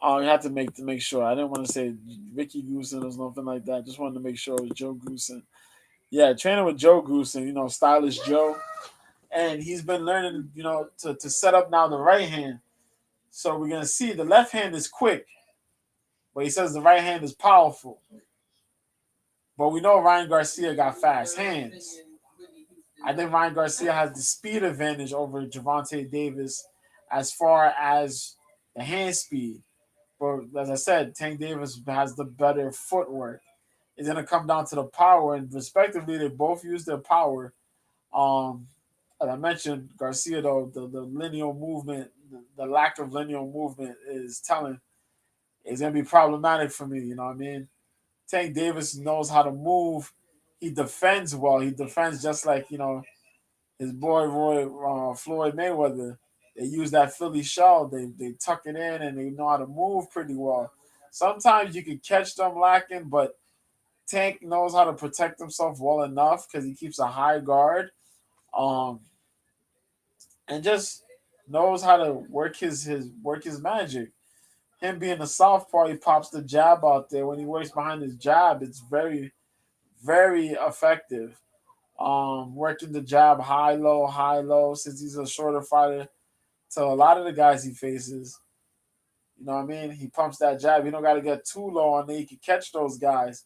You had to make sure. I didn't want to say Ricky Goosen or something like that. Just wanted to make sure it was Joe Goosen. Yeah, training with Joe Goosen. Stylish Joe, and he's been learning. To set up now the right hand. So we're gonna see the left hand is quick, but he says the right hand is powerful. But we know Ryan Garcia got fast hands. I think Ryan Garcia has the speed advantage over Gervonta Davis as far as the hand speed. But as I said, Tank Davis has the better footwork. It's gonna come down to the power, and respectively, they both use their power. Um, as I mentioned, Garcia though the lineal movement, the lack of lineal movement is telling. It's gonna be problematic for me. You know what I mean? Tank Davis knows how to move. He defends well. He defends just like his boy Floyd Mayweather. They use that Philly shell. They tuck it in and they know how to move pretty well. Sometimes you can catch them lacking, but Tank knows how to protect himself well enough because he keeps a high guard, um, and just knows how to work his magic. Him being a southpaw, he pops the jab out there. When he works behind his jab, it's very, very effective. Working the jab high, low, since he's a shorter fighter to a lot of the guys he faces. You know what I mean? He pumps that jab. You don't got to get too low on there. He can catch those guys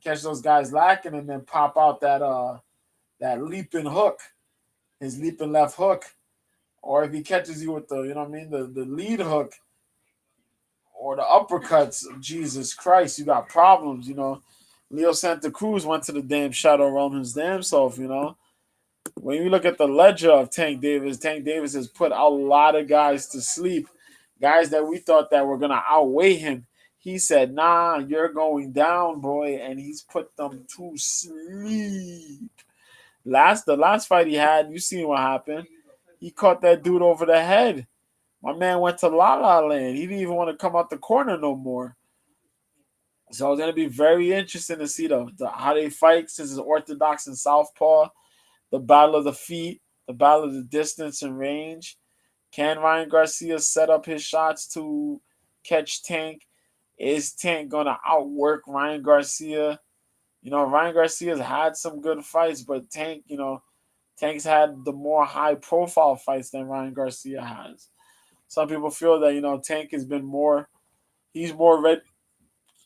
lacking, and then pop out that leaping hook, his leaping left hook. Or if he catches you with the lead hook or the uppercuts, Jesus Christ, you got problems. Leo Santa Cruz went to the damn Shadow Realm his damn self. When you look at the ledger of Tank Davis has put a lot of guys to sleep. Guys that we thought that were gonna outweigh him. He said, "Nah, you're going down, boy," and he's put them to sleep. The last fight he had, you seen what happened. He caught that dude over the head. My man went to La La Land. He didn't even want to come out the corner no more. So it's gonna be very interesting to see how they fight since it's orthodox and southpaw. The battle of the feet, the battle of the distance and range. Can Ryan Garcia set up his shots to catch Tank? Is Tank gonna outwork Ryan Garcia? Ryan Garcia's had some good fights, but Tank's had the more high profile fights than Ryan Garcia has. Some people feel that Tank has been he's more ready.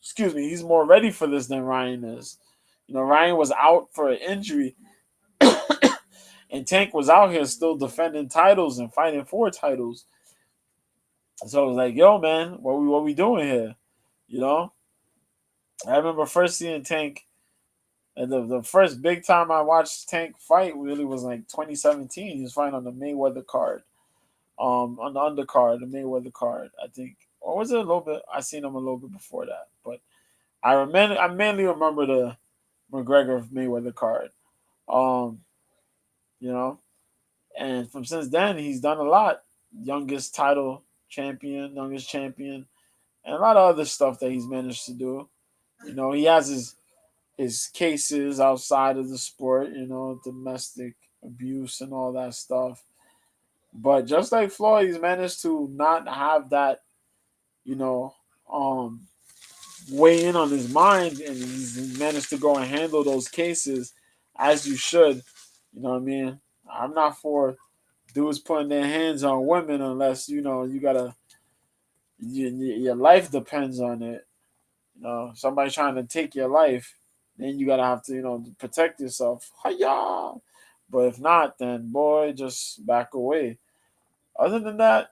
Excuse me, he's more ready for this than Ryan is. Ryan was out for an injury, and Tank was out here still defending titles and fighting for titles. So I was like, "Yo, man, what we doing here?" You know. I remember first seeing Tank. And the first big time I watched Tank fight really was like 2017. He was fighting on the Mayweather card, on the undercard, the Mayweather card, I think, or was it a little bit? I seen him a little bit before that, but I mainly remember the McGregor Mayweather card. Um, you know, and from since then he's done a lot. Youngest title champion, youngest champion, and a lot of other stuff that he's managed to do. He has his cases outside of the sport, domestic abuse and all that stuff. But just like Floyd, he's managed to not have that, you know, um, weigh in on his mind, and he's managed to go and handle those cases as you should. You know what I mean? I'm not for dudes putting their hands on women unless you gotta your life depends on it. Somebody trying to take your life, then you gotta have to protect yourself. Hiya! But if not, then boy, just back away. Other than that,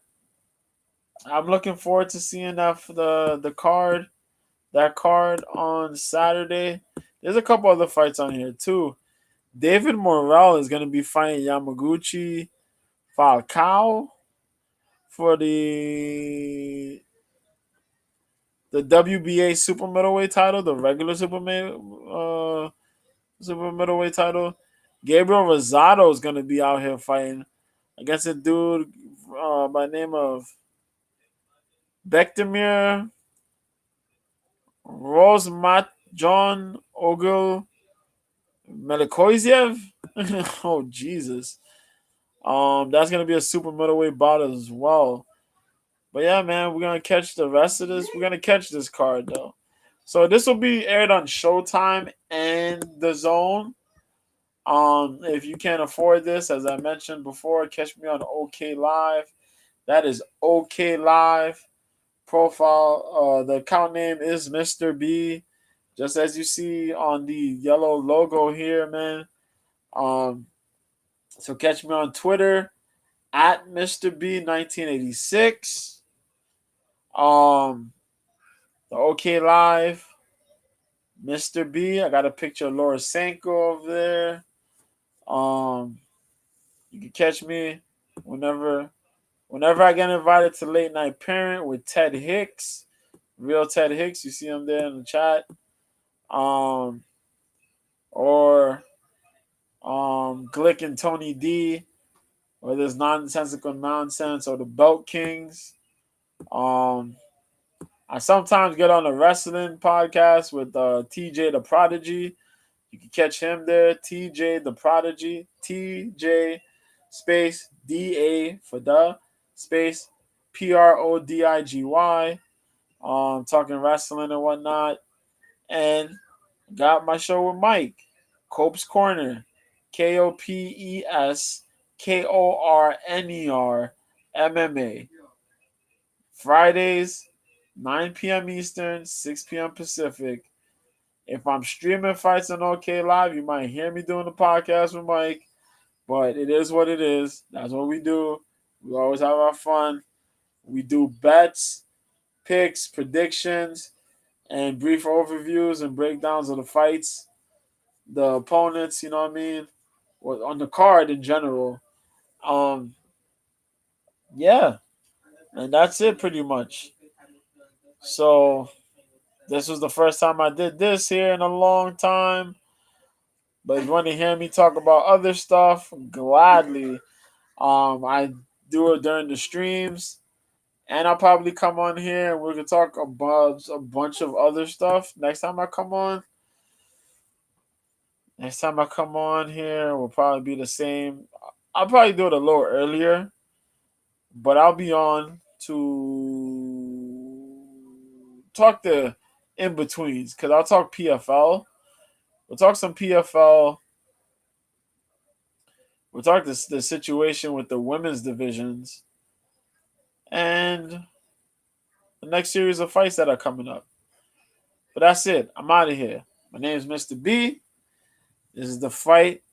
I'm looking forward to seeing that card on Saturday. There's a couple other fights on here too. David Morrell is going to be fighting Yamaguchi Falcao for the WBA super middleweight title, the regular super middleweight title. Gabriel Rosado is going to be out here fighting against a dude by the name of Bektemir Rosmat John Ogil Melikoiziev. Oh Jesus. That's gonna be a super middleweight bout as well. But yeah, man, we're gonna catch the rest of this. We're gonna catch this card though. So this will be aired on Showtime and the Zone. If you can't afford this, as I mentioned before, catch me on OK Live. That is OK Live profile. The account name is Mr. B, just as you see on the yellow logo here, man. So catch me on Twitter at Mr. B 1986. The OK Live, Mr. B. I got a picture of Laura Sanko over there. You can catch me whenever I get invited to Late Night Parent with Ted Hicks, real Ted Hicks. You see him there in the chat. Or Glick and Tony D, or this nonsensical nonsense, or the Belt Kings. I sometimes get on a wrestling podcast with TJ the Prodigy. You can catch him there, TJ the Prodigy, TJ space DA for the space PRODIGY. Talking wrestling and whatnot. And got my show with Mike, Cope's Corner, KOPESKORNER MMA. Fridays, 9 p.m. Eastern, 6 p.m. Pacific. If I'm streaming fights on OK Live, you might hear me doing the podcast with Mike, but it is what it is. That's what we do. We always have our fun. We do bets, picks, predictions, and brief overviews and breakdowns of the fights, the opponents, you know what I mean? Or on the card in general. Yeah. And that's it pretty much. So this was the first time I did this here in a long time. But if you want to hear me talk about other stuff, gladly. I do it during the streams. And I'll probably come on here and we can talk about a bunch of other stuff next time I come on. Next time I come on here will probably be the same. I'll probably do it a little earlier, but I'll be on to talk the in betweens because I'll talk PFL. We'll talk some PFL. We'll talk the situation with the women's divisions and the next series of fights that are coming up. But that's it. I'm out of here. My name is Mr. B. This is the fight.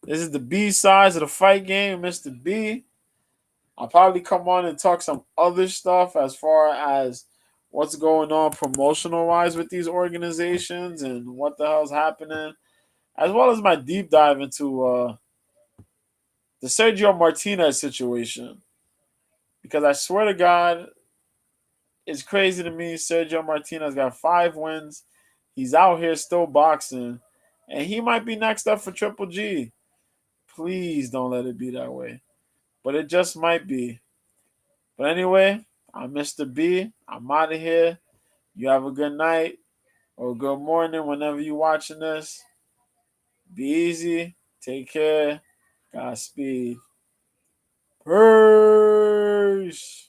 This is the B sides of the fight game, Mr. B. I'll probably come on and talk some other stuff as far as what's going on promotional wise with these organizations and what the hell's happening, as well as my deep dive into the Sergio Martinez situation. Because I swear to God, it's crazy to me. Sergio Martinez got 5 wins. He's out here still boxing. And he might be next up for Triple G. Please don't let it be that way. But it just might be. But anyway, I'm Mr. B. I'm out of here. You have a good night or good morning whenever you're watching this. Be easy. Take care. Godspeed. Peace.